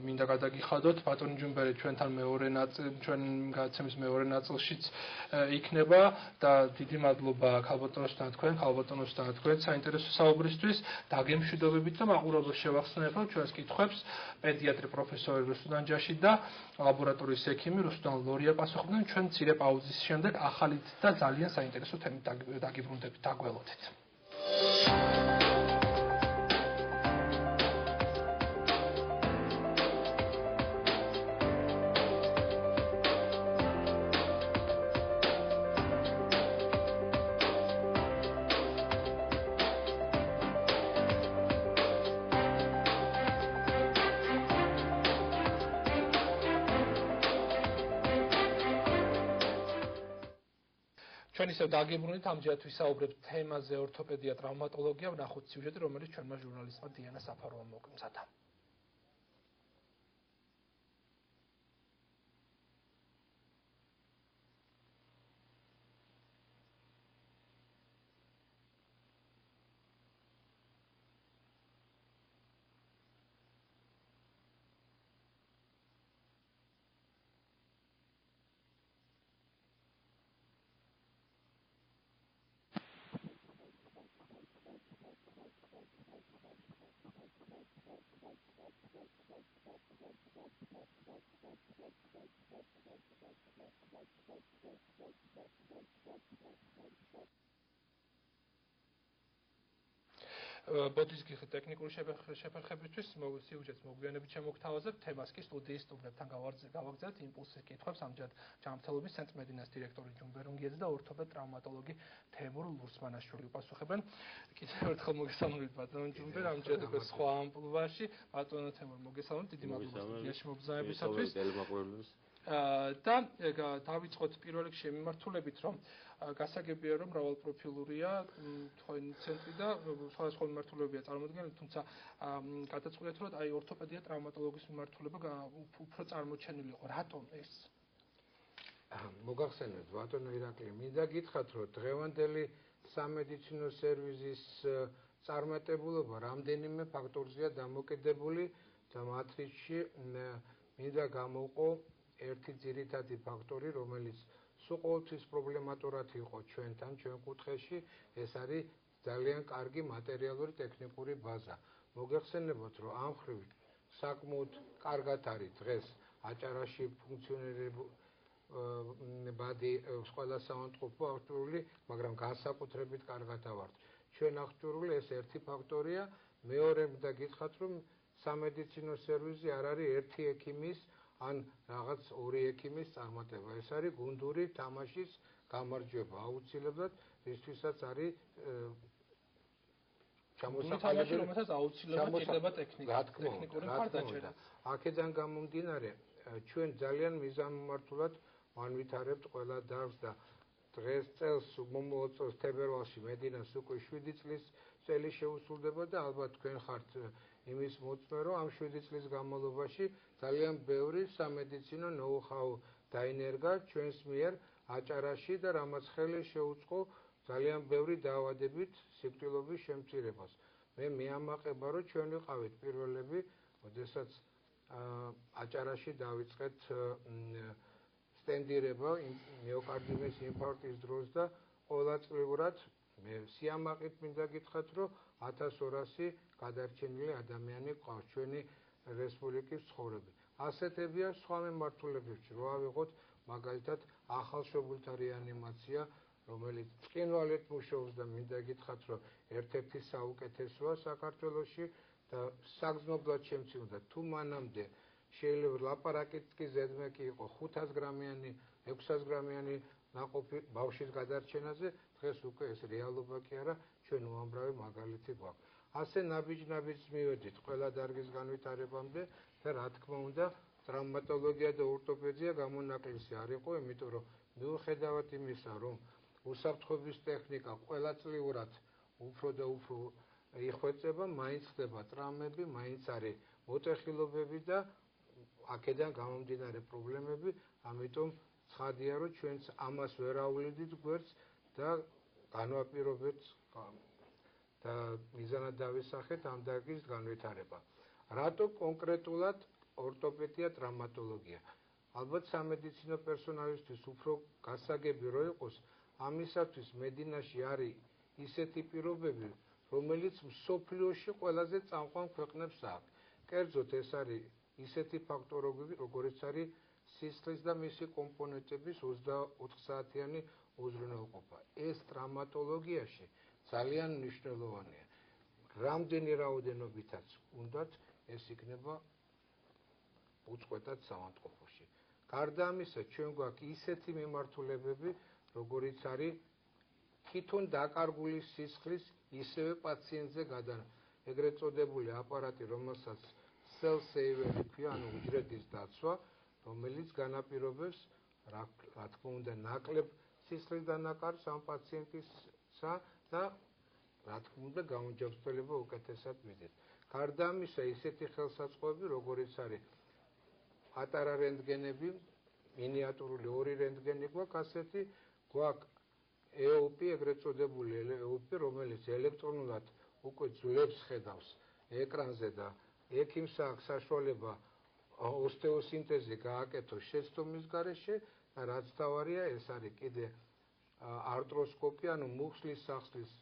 Speaker 1: მინდა გადაგიხადოთ, ბატონი ჯუმბერი ჩვენთან ჩვენ გადაცემის მეორე ნაწილშიც იქნება და დიდი მადლობა ქალბატონოსთან თქვენ საინტერესო საუბრისთვის, დაგემშვიდობებით და მაყურებელს შევახსენებთ ჩვენს კითხვებს პედიატრი პროფესორი რუსუდან ჯაში და ლაბორატორიის ექიმი რუსუდან ლორია პასუხობდნენ. ჩვენ მცირე პაუზის შემდეგ ახალით და ძალიან საინტერესო თემით დაგიბრუნდებით, დაგველოდეთ. ჩვენ ისევ დაგიბრუნდით ამჯერად ვისაუბრებთ თემაზე ორთოპედია, ტრავმატოლოგია, ვნახოთ სიუჟეტი, რომელიც ჩვენმა ჟურნალისტმა დიანა საფაროვამ მოგვიმზადა. ბოდიშ გიხი ტექნიკური შეფერხებისთვის სიუჟეტს მოგვიანებით შემოგთავაზებ, თემას კი სტუდიის სტუმრებთან გავაგზავნებთ იმპულსის კითხვებს ამჯერად ჯანმრთელობის ცენტრ მედინას დირექტორი ჯუმბერუნგიაძე და ორთოპედ ტრავმატოლოგი თემურ ლურსმანაშვილი უპასუხებენ. კიდევ ερთხელ მოგესალმებით ბატონო ჯუმბერ, ამჯერად უკვე სხვა ამპლუაში, ბატონო თემურ მოგესალმებით, დიდი მადლობა სტუდიაში მობრძანებისათვის. და დავიწყოთ პირველ რიგში მიმართულებით, რომ გასაგებია რომ მრავალპროფილურია თქვენი ცენტრი და სხვადასხვა მიმართულებებია წარმოადგენელი, თუმცა გადაწყვეტეთ რომ აი ორთოპედია ტრავმატოლოგიის მიმართულება უფრო წარმოჩენილი იყო. რატომ ეს?
Speaker 5: მოგახსენებთ ბატონო ირაკლი, მინდა გითხრათ რომ დღევანდელი სამედიცინო სერვისის წარმატებულობა რამდენიმე ფაქტორზეა დამოკიდებული და მათ რიგში მინდა გამოვყო ერთი ძირითადი ფაქტორი, რომელიც სულ ყოველთვის პრობლემატურად იყო ჩვენთან, ჩვენ კუთხეში, ეს არის ძალიან კარგი მატერიალური ტექნიკური ბაზა. მოგეხსენებათ, რომ ამ ხრივ საკმაოდ კარგად არის დღეს აჭარაში ფუნქციონირებადი ყველა საავადმყოფო აღჭურვილი, მაგრამ განსაკუთრებით კარგად ავართ. ჩვენ აღჭურვილი ეს ერთი ფაქტორია, მეორე მინდა გითხრათ, რომ სამედიცინო სერვისი არ არის ერთი ექიმის ან რაღაც ორი ექიმის წარმატება. ეს არის გუნდური თამაშის გამარჯვება აუცილებლად, რისთვისაც არის
Speaker 1: ჩამოსაყალებელი, რომელსაც აუცილებლად ჭირდება ტექნიკური მხარდაჭერა.
Speaker 5: აქედან გამომდინარე, ჩვენ ძალიან მიზანმიმართულად ვანვითარებთ ყველა დარგს და დღეს წელს მომავალ წელს თებერვალში მედინას უკვე 7 წლის წელი შეუსრულდება და ალბათ თქვენ ხართ იმის მოწმე, რომ ამ 7 წლის განმავლობაში ძალიან ბევრი სამედიცინო ნოუ-ჰაუ დაინერგა ჩვენს მიერ აჭარაში და რამაც ხელი შეუწყო ძალიან ბევრი დაავადებით სიკვდილობის შემცირებას. მე მეამაყება, რომ ჩვენ ვიყავით პირველები, როდესაც აჭარაში დავიწყეთ სტენდირება მიოკარდიუმის ინფარქტის დროს და ყოველწლიურად მე სიამაყით მინდა გითხრათ, რომ 1200 გადარჩენილი ადამიანი ყავს ჩვენი რესპუბლიკის ცხოვრები. ასეთებია სხვა მიმართულებებში, რო ავიღოთ მაგალითად ახალშობილთა რეანიმაცია, რომელიც წკინვალეთ მუშაობს და მინდა გითხრათ, რომ ერთ-ერთი საუკეთესოა საქართველოში და საგრძნობლად შემცირდა. თუ მანამდე შეიძლება ლაპარაკით კი ზედმეტი იყო 500 გრამიანი, 600 გრამიანი ნაყოფი ბავშვის გადარჩენაზე, დღეს უკვე ეს რეალობა კი არა, ჩვენ უამრავი მაგალითი გვაქვს. ასე ნაბიჯ-ნაბიჯს მივედით ყველა დარგის განვითარებამდე და რა თქმა უნდა, ტრავმატოლოგია და ორთოპედია გამონაკლისი არ იყო, იმიტომ რომ მიუხედავად იმისა, რომ უსაფრთხოების ტექნიკა ყველაწლიურად უფრო და უფრო იხვეწება, მაინც ხდება ტრამები, მაინც არის მოტეხილობები და აქედან გამომდინარე პრობლემები, ამიტომ ცხადია, რომ ჩვენც ამას ვერ ავლიდით გვერდს და განვაპირობეთ და მიზანად დავისახეთ ამ დარგის განვითარება. რატო კონკრეტულად ორთოპედია, ტრავმატოლოგია? ალბათ სამედიცინო პერსონალისთვის უფრო გასაგები რო იყოს, ამისათვის მედინაში არის ისეთი პირობები, რომელიც მსოფლიოში ყველაზე წამყვან ქვეყნებს აქვს. კერძოდ ეს არის ისეთი ფაქტორები, როგორიც არის სისხლის და მისი კომპონენტების 24 საათიანი უზრუნველყოფა. ეს ტრავმატოლოგიაში ძალიან მნიშვნელოვანია. რამდენი რაოდენობითაც უნდათ ეს იქნება უწყვეტად საავადმყოფოში. გარდა ამისა, ჩვენ გვაქვს ისეთი მიმართულებები, როგორიც არის თვითონ დაკარგული სისხლის ისევე პაციენტზე ეგრეთ წოდებული აპარატი, რომელსაც cell saver ქვია, ანუ უჯრედის დაცვა, რომელიც განაპირობებს რა თქმა უნდა ნაკლებ სისხლის დანაკარგს ამ პაციენტისა და რა თქმა უნდა გამოჯანმრთელება უკეთესად მიდის. გარდა ამისა, ისეთი ხელსაწყოები, როგორიც არის პატარა რენტგენები, მინიატურული 2 რენტგენი გვაქვს ასეთი, გვაქვს EOP, ეგრეთ წოდებული EOP, რომელიც ელექტრონულად უკვე ძვლებს ხედავს ეკრანზე და ეგ იმ აქვს საშუალება ოსტეოსინთეზი გააკეთოს შეცდომის გარეშე და რაც თავარია, ეს არის კიდე არტროსკოპია, ანუ მუხლის სახსლის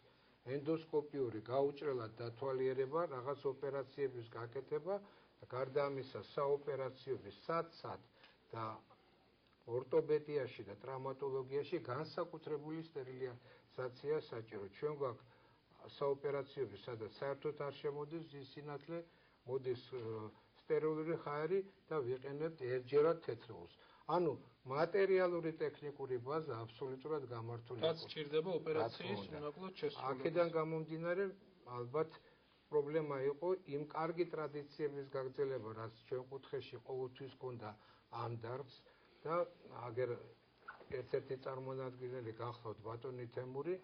Speaker 5: ენდოსკოპიური გაუჭრელად დათვალიერება, რაღაც ოპერაციების გაკეთება და გარდა ამისა საოპერაციების სად და ორტოპედიაში და ტრaumatologიაში განსაკუთრებული სტერილიზაცია საჭირო. ჩვენ გვაქვს საოპერაციები, სადაც საერთოდ არ შემოდის სინათლე, მოდის სტერილური ჰაერი და ვიყენებთ ერთჯერად თეთრეულს. ანუ მატერიალური ტექნიკური ბაზა აბსოლუტურად გამართული.
Speaker 1: რაც სჭირდება ოპერაციის უნაკლოდ შესრულებას.
Speaker 5: აქედან გამომდინარე, ალბათ პრობლემა იყო იმ კარგი ტრადიციების გაგრძელება, რაც ჩვენ კუთხეში ყოველთვის ჰქონდა ამ დარგს და აგერ ერთ-ერთი წარმომადგენელი გახლავთ ბატონი თემური,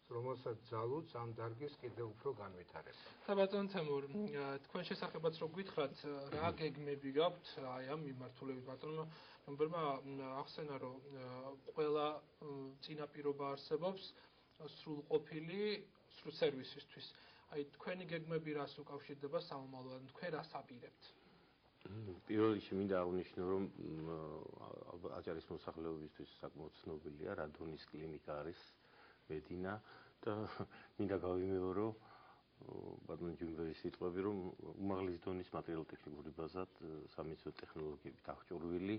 Speaker 5: რომელსაც ძალუც ამ დარგის კიდევ უფრო განვითარება.
Speaker 1: ბატონ თემურ, თქვენ შესახებაც რო გითხრათ, რა გეგმები გაქვთ აი ამ მიმართულებით ბატონმა ნომბერმა ახსენა, რომ ყველა წინაპირობა არსებობს სრულყოფილი სერვისისთვის. აი თქვენი გეგმები რას უკავშირდება სამომავლოდ, თქვენ რას აპირებთ?
Speaker 7: პირველ რიგში მინდა აღნიშნო, რომ აჭარის მოსახლეობისთვის საკმაოდ ცნობილია რადონის კლინიკა არის მედინა და მინდა გავიმეორო ბატონ ჯუმბერის სიტყვები, რომ უმაღლესი დონის მატერიალურ-ტექნიკური ბაზად სამედიცინო ტექნოლოგიებით აღჭურვილი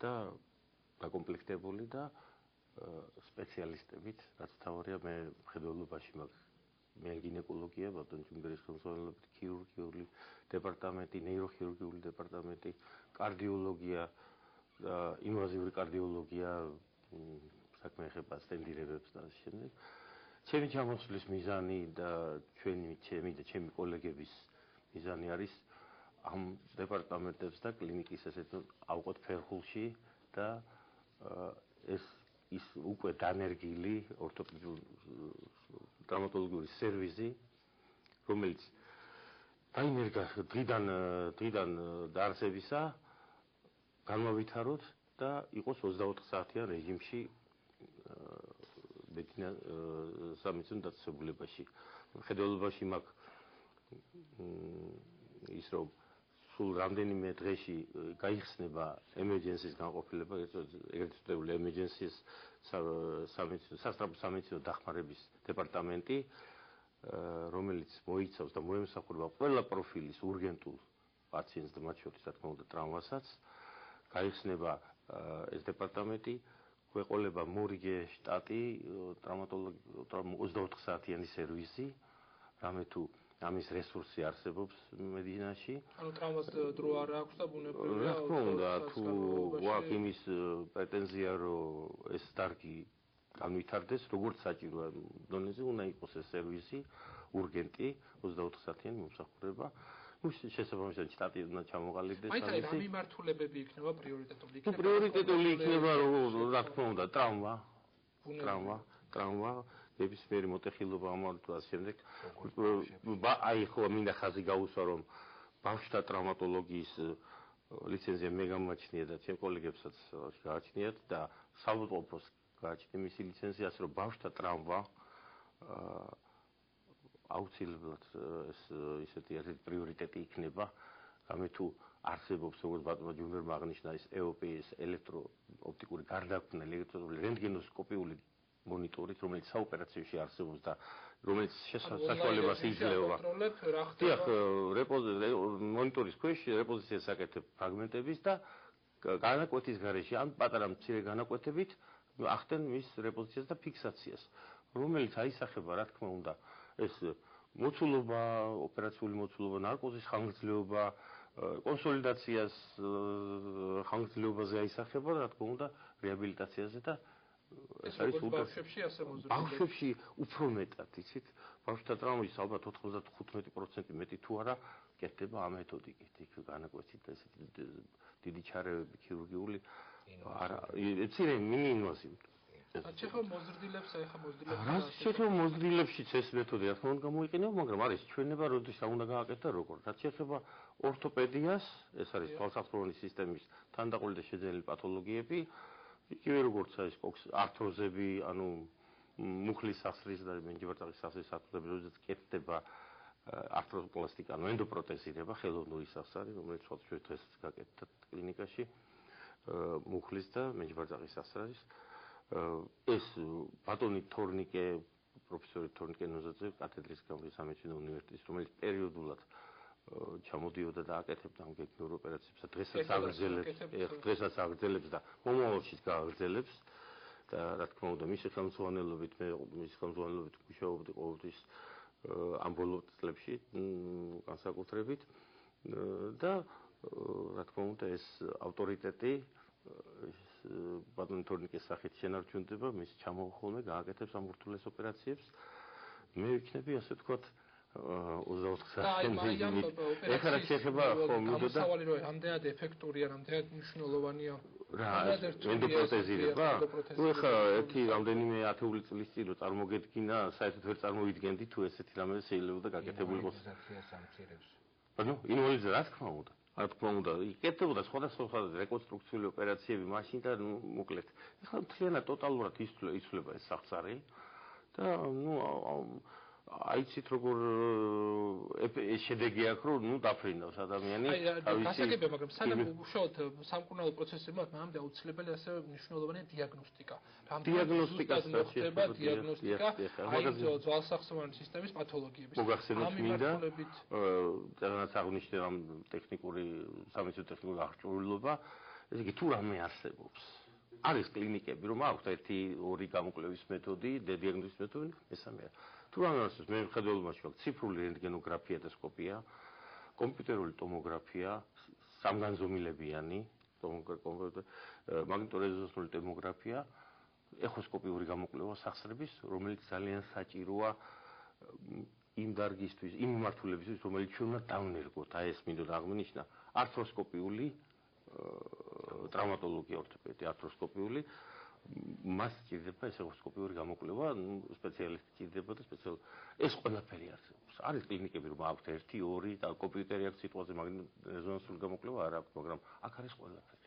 Speaker 7: და დაკომპლექტებული და სპეციალისტებით, რაც თავარია მე მხედველობაში მაქვს მე გინეკოლოგია, ბატონ ჯუმბერის ხელმძღვანელობით ქირურგიული დეპარტამენტი, ნეიროქირურგიული დეპარტამენტი, კარდიოლოგია, ინვაზიური კარდიოლოგია, საქმე ეხება სტენდირებებს და ამ შემდეგ. ჩემი ჩამოსვლის მიზანი და ჩემი კოლეგების მიზანი არის ამ დეპარტამენტებს და კლინიკის ესეთ ავყოთ ფეხულში და ის უკვე დანერგილი ტრaumatologიური სერვისი, რომელიც დაინერგა დღიდან დაარსებისა, განმავითაროთ და იყოს 24 საათიან რეჟიმში სამედიცინო დაწესებულებაში. მხედველობაში მაქვს ის რომ სულ რამდენიმე დღეში გაიხსნება emergency-ს განყოფილება, ეგრეთ წოდებული emergency-ს სამედიცინო დახმარების დეპარტამენტი, რომელიც მოიცავს და მოემსახურება ყველა პროფილის урგენტულ პაციენტს და მათ შორის რა თქმა უნდა ტრავმასაც. გაიხსნება ეს დეპარტამენტი, გვეყოლება მორიგე შტატი, ტრaumatologიური 24 საათიანი სერვისი, რამე თუ ამის რესურსი არსებობს მედინაში.
Speaker 1: ანუ ტრავმას დრო არ აქვს და ბუნებრივია.
Speaker 7: რა თქმა უნდა, თუ გვაქვს იმის პრეტენზია, რომ ეს დარგი განვითარდეს, როგორც საჭიროა დონეზე უნდა იყოს ეს სერვისი, урგენტი, 24 საათიანი მომსახურება. შესაბამისად შტატი უნდა ჩამოყალიბდეს
Speaker 1: ამისი. აი რა მიმართულებები იქნება პრიორიტეტული?
Speaker 7: პრიორიტეტული იქნება, რა თქმა უნდა, ტრავმა, ნებისმიერი მოტეხილობა ამავდროულად და შემდეგ. აი ხო მინდა ხაზი გაუსვა, რომ ბავშვთა ტრავმატოლოგიის ლიცენზია მე გამაჩნია და ჩემ კოლეგებსაც გააჩნიათ და საავადმყოფოს გააჩნია მისი ლიცენზია, ასე რომ ბავშვთა ტრავმა აუცილებლად ეს ისეთი ერთ-ერთი პრიორიტეტი იქნება, რამე თუ არსებობს, როგორც ბატონმა ჯუმბერმა აღნიშნა, ეს EOP-ის ელექტროოპტიკური გარდაქმნილი რენტგენოსკოპიული მონიტორით, რომელიც საოპერაციოში არსებობს და რომელიც საშუალებას იძლევა. დიახ, მონიტორის ქვეშ რეპოზიციას აკეთებ ფრაგმენტების და განაკვეთის გარეშე ან პატარა მცირე განაკვეთებით ახდენ მის რეპოზიციას და ფიქსაციას, რომელიც აისახება, რა თქმა უნდა, ეს მოცულობა, ოპერაციული მოცულობა, ნარკოზის ხანგრძლივობა, კონსოლიდაციას ხანგრძლივობაზე აისახება, რა თქმა უნდა, რეაბილიტაციაზე და
Speaker 1: ეს არის ბავშვებში ასე მოზრდილი.
Speaker 7: ბავშვებში უფრო მეტად, იცით? ბავშვთა ტრავმის ალბათ 95% მეტი თუ არა კეთდება ამ მეთოდიკით, იქ განაკვეთით და ესეთი დიდი ჩარევები ქირურგიული არა, ეცირე მინიმუმი.
Speaker 1: ჩეხო მოზრდილებს ეხა მოზრდილებს
Speaker 7: რას შეეხება მოზრდილებშიც ეს მეთოდი რა თქმა უნდა გამოიყენება, მაგრამ არის ჩვენება როდესაც უნდა გააკეთო როგორ. რაც შეეხება ორთოპედიას, ეს არის თვალსაჩინო სისტემის თანდაყოლილი და შეძენილი პათოლოგიები, იგივე როგორც არის ართროზები, ანუ მუხლის სახსრის და მენჯვარდაღის სახსრის ართროზები, როდესაც კეთდება ართროპლასტიკა, ანუ ენდოპროტეზირება, ხელოვნური სახსარი, რომელიც ჩვენ დღეს გაკეთებთ კლინიკაში, მუხლის და მენჯვარდაღის სახსრის ეს ბატონი თორნიკე პროფესორი თორნიკე ნოზაძე კათედრის გამგე სამედიცინო უნივერსიტეტის რომელიც პერიოდულად ჩამოდიოდა და აკეთებდა ამ გეგმიურ ოპერაციებს დღესაც აგრძელებს და მომავალშიც გააგრძელებს და რა თქმა უნდა მისი ხელმძღვანელობით მუშაობდი ყოველთვის ამ ბოლო წლებში განსაკუთრებით და რა თქმა უნდა ეს ავტორიტეტი ბატონი თორნიკეს სახით შენარჩუნდება, მის ჩამოხოლმე გააკეთებს ამ ურთულეს ოპერაციებს. მე ვიქნები ასე ვთქვათ 24 საათი. ეხლა შეიძლება ხომ მიდოდა
Speaker 1: გამოსავალი რომ ამდენად ეფექტურია, ამდენად მნიშვნელოვანია.
Speaker 7: რა, ენდოპროტეზირება? ნუ ეხლა ერთი რამდენიმე ათეული წლის წინ რო წარმოგედგინა, საერთოდ ვერ წარმოვიდგენდი თუ ესეთი რამე შეიძლება გაკეთებული იყოს. ანუ ინვალიდიზაცია რა თქმა უნდა. რა თქმა უნდა, იკეთებოდა სხვადასხვა რეკონსტრუქციული ოპერაციები მაშინ და მოკლედ. ეხლა მთლიანად ტოტალურად იცვლება ეს სახსარი და ნუ აიცით როგორ შედეგი აქვს, რომ ნუ დაფრინავს ადამიანი
Speaker 1: თავისი გასაგებია, მაგრამ სანამ უშუალოდ სამკურნალო პროცესებმა მანამდე აუცილებელი ასევე მნიშვნელოვანია დიაგნოსტიკა.
Speaker 7: დიაგნოსტიკას
Speaker 1: ხდება დიაგნოსტიკა აი ძვალსახსოვანი სისტემის პათოლოგიების.
Speaker 7: მოგახსენოთ მინდა რაღაც აღნიშნე ამ ტექნიკური სამედიცინო ტექნიკური აღჭურვილობა, ესე იგი თუ რამე არსებობს. არის კლინიკები, რომ აქვს 1-2 გამოკვლევის მეთოდი, დიაგნოზის მეთოდი, მესამეა. თუ რამე არსებობს, მე ვხედავ მასში ციფრული რენტგენოგრაფია და სკოპია, კომპიუტერული ტომოგრაფია, სამგანზომილებიანი, მაგნიტორეზონანსული ტომოგრაფია, ეხოსკოპიური გამოკვლევა სახსრების, რომელიც ძალიან საჭიროა იმ დარგისთვის, იმ მიმართულებისთვის, რომელიც ჩვენ უნდა დავნერგოთ. აი ეს მინდოდა აღნიშნა, ართროსკოპიული ტრავმატოლოგია ორთოპედია, ართროსკოპიული მას ჭირდება ეს ეხოსკოპიური გამოკვლევა, სპეციალისტი ჭირდება და ეს ყველაფერი არსებობს. არის კლინიკები, რომ აქვს 1-2 და კომპიუტერი აქვს სიტყვაზე, მაგნიტორეზონანსული გამოკვლევა არ აქვს, მაგრამ აქ არის ყველაფერი.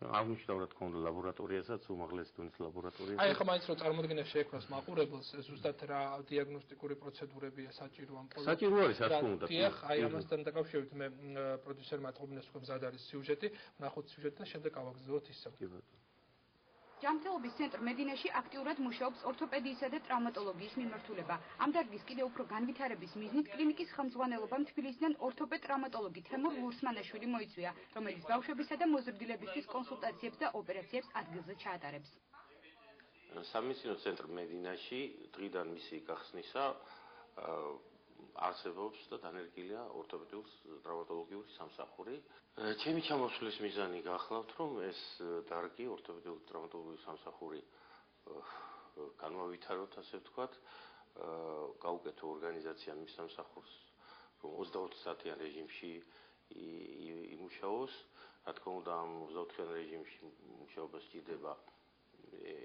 Speaker 7: აღნიშნავ რა თქმა უნდა ლაბორატორიასაც, უმაღლესი დონის ლაბორატორიას.
Speaker 1: აი ხა მაინც რომ წარმოდგენა შეექმნას მაყურებელს, ზუსტად რა დიაგნოსტიკური პროცედურებია საჭირო ამ ყოველ.
Speaker 7: საჭირო არის რა თქმა უნდა.
Speaker 1: დიახ, აი ამასთან დაკავშირებით მე პროდიუსერმა ატყობინეს თქვენ მზად არის სიუჟეტი, ვნახოთ სიუჟეტი და შემდეგ ავაგზავნოთ ისევ.
Speaker 7: კი ბატონო.
Speaker 2: ჯანმრთელობის ცენტრ მედინაში აქტიურად მუშაობს ორთოპედიისა და ტრავმატოლოგიის მიმართულება. ამ დარგის კიდევ უფრო განვითარების მიზნით კლინიკის ხელმძღვანელობამ თბილისიდან ორთოპედ ტრავმატოლოგი თემურ ლურსმანაშვილი მოიწვია, რომელიც ბავშვებისა და მოზრდილებისთვის კონსულტაციებს და ოპერაციებს ადგილზე ჩაატარებს.
Speaker 7: სამედიცინო ცენტრ მედინაში დღიდან მისი გახსნისა არსებობს და დანერგილია ორთოპედიული ტრავმატოლოგიური სამსახური. ჩემი ჩამოსვლის მიზანი გახლავთ, რომ ეს დარგი ორთოპედიული ტრავმატოლოგიური სამსახური განვავითაროთ, ასე ვთქვათ, გაუკეთო ორგანიზაცია მის სამსახურს, რომ 24 საათიან რეჟიმში იმუშაოს. რა თქმა უნდა, ამ 24-იან რეჟიმში მუშაობას სჭირდება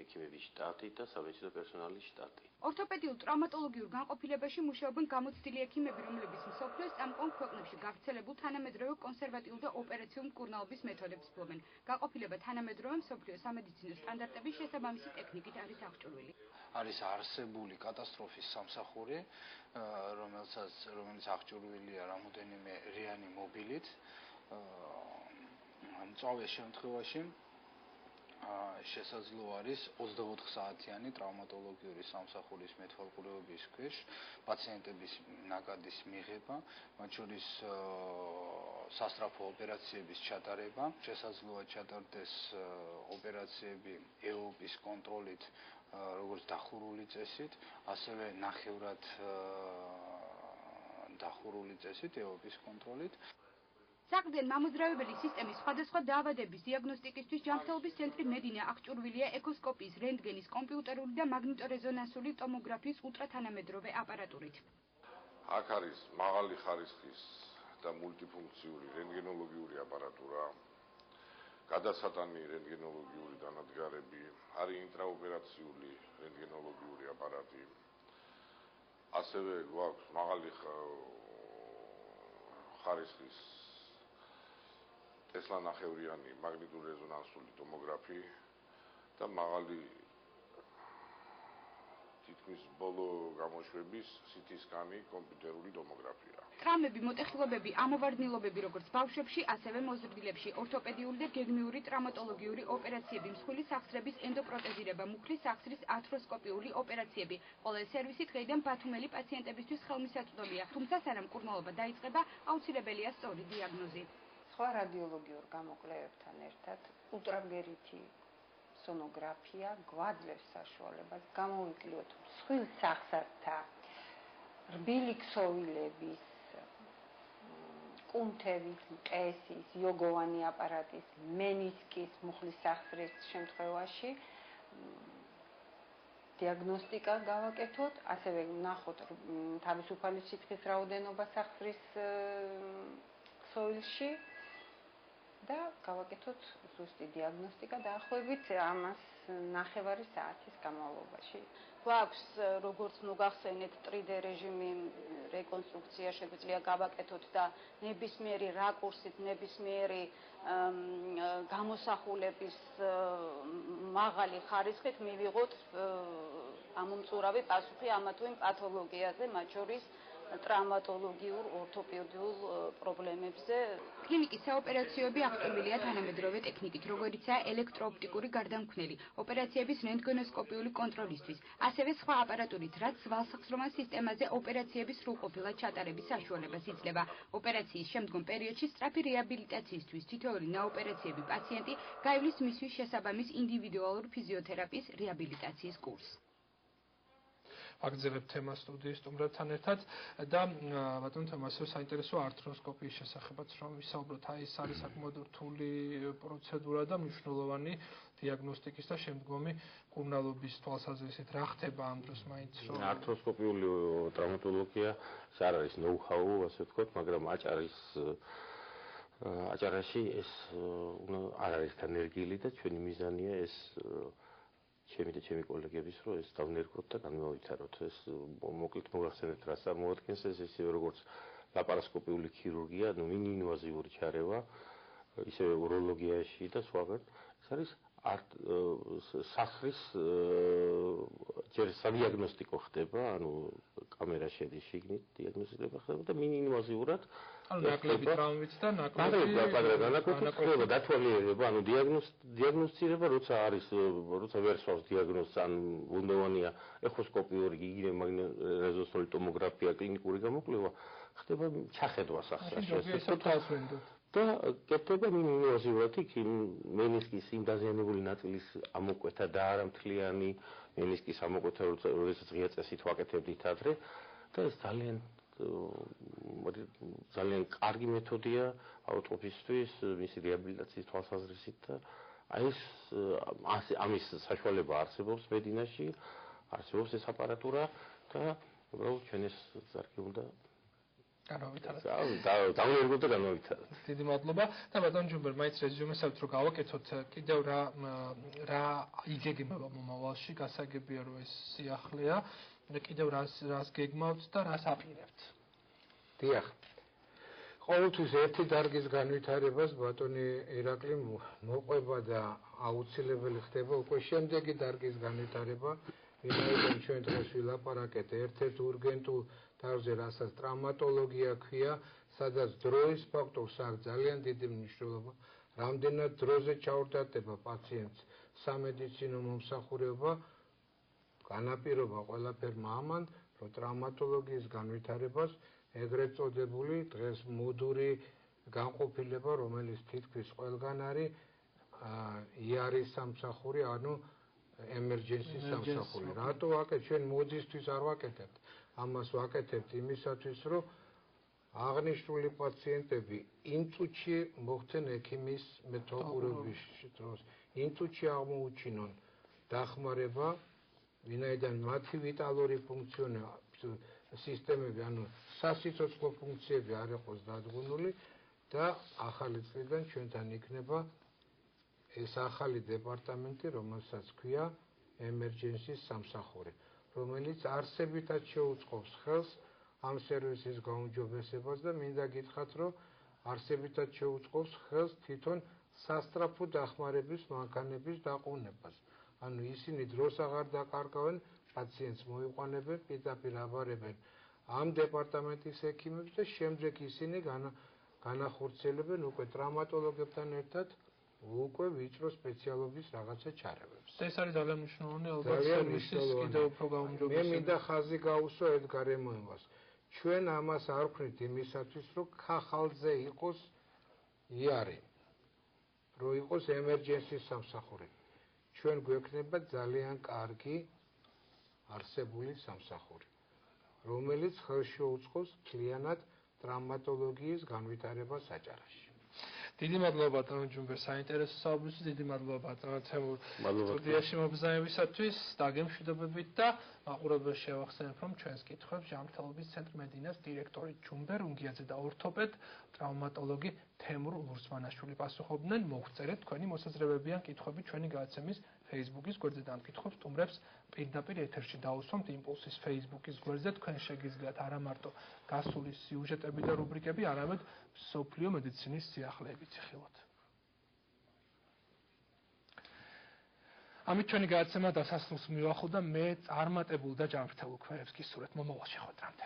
Speaker 7: ექიმების შტატი და სამედიცინო პერსონალის შტატი.
Speaker 2: ორთოპედიულ ტრავმატოლოგიურ განყოფილებაში მუშაობენ გამოცდილი ექიმები, რომლებიც მსოფლიოს წამყვან ქვეყნებში გავრცელებულ თანამედროვე კონსერვატიულ და ოპერაციულ მკურნალობის მეთოდებს ფლობენ. განყოფილება თანამედროვე მსოფლიო სამედიცინო სტანდარტების შესაბამისი ტექნიკით არის აღჭურვილი.
Speaker 8: არის არსებული კატასტროფის სამსახური, რომელიც აღჭურვილია რამოდენიმე რეანიმობილით. მწვავე შემთხვევაში შესაძლო არის 24 საათიანი ტრავმატოლოგიური სამსახურის მეთვალყურეობის ქვეშ პაციენტების ნაკადის მიღება, მათ შორის სასწრაფო ოპერაციების ჩატარება, შესაძლოა ჩატარდეს ოპერაციები ეოპის კონტროლით, როგორც დახურული წესით, ასევე ნახევრად დახურული წესით ეოპის კონტროლით.
Speaker 2: საყრდენ მამოძრავებელი სისტემის სხვადასხვა დაავადების დიაგნოსტიკისთვის ჯანმრთელობის ცენტრი მედინა აღჭურვილია ეკოსკოპიის, რენტგენის, კომპიუტერული და მაგნიტორეზონანსული ტომოგრაფიის ულტრათანამედროვე აპარატურით.
Speaker 9: აქ არის მაღალი ხარისხის და მულტიფუნქციური რენტგენოლოგიური აპარატურა, გადასატანი რენტგენოლოგიური დანადგარები, არის ინტრაოპერაციული რენტგენოლოგიური აპარატი. ასევე გვაქვს მაღალი ხარისხის ტესლანახევრიანი მაგნიტური რეზონანსული ტომოგრაფი და მაღალი თითქმის ბოლო გამოშვების CT სკანი კომპიუტერული ტომოგრაფია.
Speaker 2: ტრამები, მოტეხილობები, ამოვარდნილობები როგორც ბავშვებში, ასევე მოზრდილებში, ორთოპედიული და გეგმიური ტრამატოლოგიური ოპერაციები, მსხვილი სახსრების ენდოპროტეზირება, მუხლის სახსრის ათროსკოპიული ოპერაციები. ყველა ეს სერვისი დღეიდან ბათუმელი პაციენტებისთვის ხელმისაწვდომია, თუმცა სანამ მკურნალობა დაიწყება, აუცილებელია სწორი დიაგნოზი.
Speaker 10: სხვა რადიოლოგიურ გამოკვლევებთან ერთად ულტრაბგერითი სონოგრაფია გვაძლევს საშუალებას გამოვიკლოთ მსხვილ სახსრთა რბილი ქსოვილების, კუნთების, მყესის, იოგოვანი აპარატის, მენისკის, მუხლის სახსრის შემთხვევაში დიაგნოსტიკა გავაკეთოთ, ასევე ვნახოთ თავისუფალი სითხის რაოდენობა სახსრის ქსოვილში და გავაკეთოთ ზუსტი დიაგნოსტიკა დაახლოებით ამას 9 საათის განმავლობაში.
Speaker 11: გვაქვს როგორც მოგახსენეთ 3D რეჟიმი რეკონსტრუქცია შეგვიძლია გავაკეთოთ და ნებისმიერი რაკურსით, ნებისმიერი გამოსახულების მაღალი ხარისხით მივიღოთ ამომწურავი პასუხი ამა თუ იმ პათოლოგიაზე, მათ შორის ტრამატოლოგიურ, ორთოპედიულ პრობლემებზე.
Speaker 2: კლინიკის საოპერაციოები აღჭურვილია თანამედროვე ტექნიკით, როგორიცაა ელექტროოპტიკური გარდამქმნელი, ოპერაციების რენტგენოსკოპიული კონტროლისთვის, ასევე სხვა აპარატურით, რაც სვალსახსრომელ სისტემაზე ოპერაციების სრულყოფილად ჩატარების საშუალებას იძლევა. ოპერაციის შემდგომ პერიოდში სწრაფი რეაბილიტაციისთვის თითოეული ნაოპერაციები პაციენტი გაივლის მისთვის შესაბამის ინდივიდუალურ ფიზიოთერაპიის რეაბილიტაციის კურსს.
Speaker 1: აგრძელებთ თემას სტუდიის სტუმრებთან ერთად და ბატონ თემასო საინტერესო ართროსკოპიის შესახებაც რომ ვისაუბროთ, აი ეს არის საკმაოდ რთული პროცედურა და მნიშვნელოვანი დიაგნოსტიკის და შემდგომი მკურნალობის თვალსაზრისით. რა ხდება ამ დროს მაინც რომ
Speaker 7: ართროსკოპიული ტრaumatologია ეს არ არის know-how, ასე ვთქვათ, მაგრამ აჭარაში ეს არ არის განერგილი და ჩვენი მიზანია ეს ჩემი და ჩემი კოლეგების რომ ეს დავნერგოთ და განმოვიცაროთ. ეს მოკლედ მოგახსენებთ რა წარმოადგენს ეს ისევე როგორც ლაპარასკოპიული ქირურგია, მინინვაზიური ჩარევა, ისევე უროლოგიაში და სხვაგან. ეს არის სახსრის ჯერ სადიაგნოსტიკო ხდება, ანუ კამერა შედის შიგნით, დიაგნოსტიკება ხდება და მინინვაზიურად
Speaker 1: ანუ ნაკლები ტრაუმით და ნაკლები
Speaker 7: ხდება დათვალიერება, ანუ დიაგნოსტირება როცა ვერ სვავს დიაგნოზს, ან უნდოვანია ეხოსკოპიური, იგივე ტომოგრაფია, კლინიკური გამოკვლევა, ხდება ჩახედვა სახსრაში. და კეთდება მინინვაზიურად იქ მენისკის იმ დაზიანებული ნაწილის ამოკვეთა და არა მთლიანი მენისკის ამოკვეთა, როდესაც ღია წესით ვაკეთებდით ადრე და ეს ძალიან კარგი მეთოდია ავტოფისთვის, მისი რეაბილიტაციის თვალსაზრისით და აი ეს ამის საშუალება არსებობს მედინაში, არსებობს ეს აპარატურა და უბრალოდ ჩვენ ეს ზარგი უნდა დავნერგოთ და განმოვიცადოთ.
Speaker 1: დიდი მადლობა და ბატონ ჯუმბერ, მაინც რეზიუმესაც რო გავაკეთოთ, კიდევ რა იგეგმება მომავალში, გასაგებია რომ ეს სიახლეა და კიდევ რას გეგმავთ და რას აპირებთ?
Speaker 5: დიახ. ყოველთვის ერთი დარგის განვითარებას ბატონი ირაკლი მოყვება და აუცილებელი ხდება უკვე შემდეგი დარგის განვითარება, ვინაიდან ჩვენ დღეს ვილაპარაკეთ ერთ-ერთ урგენტულ დარგზე, რასაც ტრaumatologია ქვია, სადაც დროის ფაქტორს აქვს ძალიან დიდი მნიშვნელობა, რამდენად დროზე ჩაურდატება პაციენტს სამედიცინო მომსახურება, განაპირობა ყველაფერმა ამან, რომ ტრaumatologიის განვითარებას ეგრეთ წოდებული დღეს მოდური განყოფილება, რომელიც თითქმის ყველგან არის იარის სამსახური, ანუ emergency სამსახური. რატო ვაკეთებთ? ჩვენ მოძისთვის არ ვაკეთებთ. ამას ვაკეთებთ იმისათვის, რომ აღნიშნული პაციენტები იმ წუთში მოხდნენ ექიმის მეთვალყურების დროს, იმ წუთში აღმოუჩინონ დახმარება, ვინაიდან მათი ვიტალური სისტემები, ანუ სასიცოცხლო ფუნქციები არ იყოს დადგმული და ახალი წლიდან ჩვენთან იქნება ეს ახალი დეპარტამენტი, რომელსაც ქვია emergency სამსახური, რომელიც არსებითად შეუწყობს ხელს ამ სერვისის გაუმჯობესებას და მინდა გითხრათ, რომ არსებითად შეუწყობს ხელს თვითონ სასტრაფო დახმარების მანქანების დაყუნებას. ანუ ისინი დროს აღარ დაკარგავენ, პაციენტს მოიყვანებენ, პირდაპირ აბარებენ ამ დეპარტამენტის ექიმებს და შემდეგ ისინი განახორციელებენ უკვე ტრავმატოლოგებთან ერთად უკვე ვიწრო სპეციალობის რაღაცა ჩარევებს.
Speaker 1: ეს არის ძალიან მნიშვნელოვანი, ალბათ სერვისის კიდევ უფრო გაუმჯობესება.
Speaker 5: მე მინდა ხაზი გაუსვა ედგარ ემოემას. ჩვენ ამას არ ვქნით იმისათვის, რომ ხახალზე იყოს იარი, რომ იყოს emergency სამსახური. ჩვენ გვექნება ძალიან კარგი არსებული სამსახური, რომელიც ხელს შეუწყობს მთლიანად ტრავმატოლოგიის განვითარებას აჭარაში.
Speaker 1: დიდი მადლობა ბატონო ჯუმბერ საინტერესო საუბრისთვის, დიდი მადლობა ბატონო თემურ სტუდიაში მობრძანებისათვის, დაგემშვიდობებით და მაყურებელს შევახსენებ, რომ ჩვენს კითხვებს ჯანმრთელობის ცენტრ მედინას დირექტორი ჯუმბერ უნგიაძე და ორთოპედ ტრავმატოლოგი თემურ ლურსმანაშვილი პასუხობდნენ. მოგვწერეთ თქვენი მოსაზრებები ან კითხვები ჩვენი გადაცემის Facebook-ის გვერდზე და ამ კითხვებს სტუმრებს პირდაპირ ეთერში დაუსვამთ იმპულსის Facebook-ის გვერდზე. თქვენ შეგიძლიათ არა მარტო გასული სიუჟეტები და რუბრიკები, არამედ სოფლიო მედიცინის სიახლეებიც იხილოთ. ამით ჩვენი გადაცემა დასასრულს მივახო და მე წარმატებულ და ჯანმრთელულ ქმერებს გისურვებთ. მომავალ შეხვედრამდე.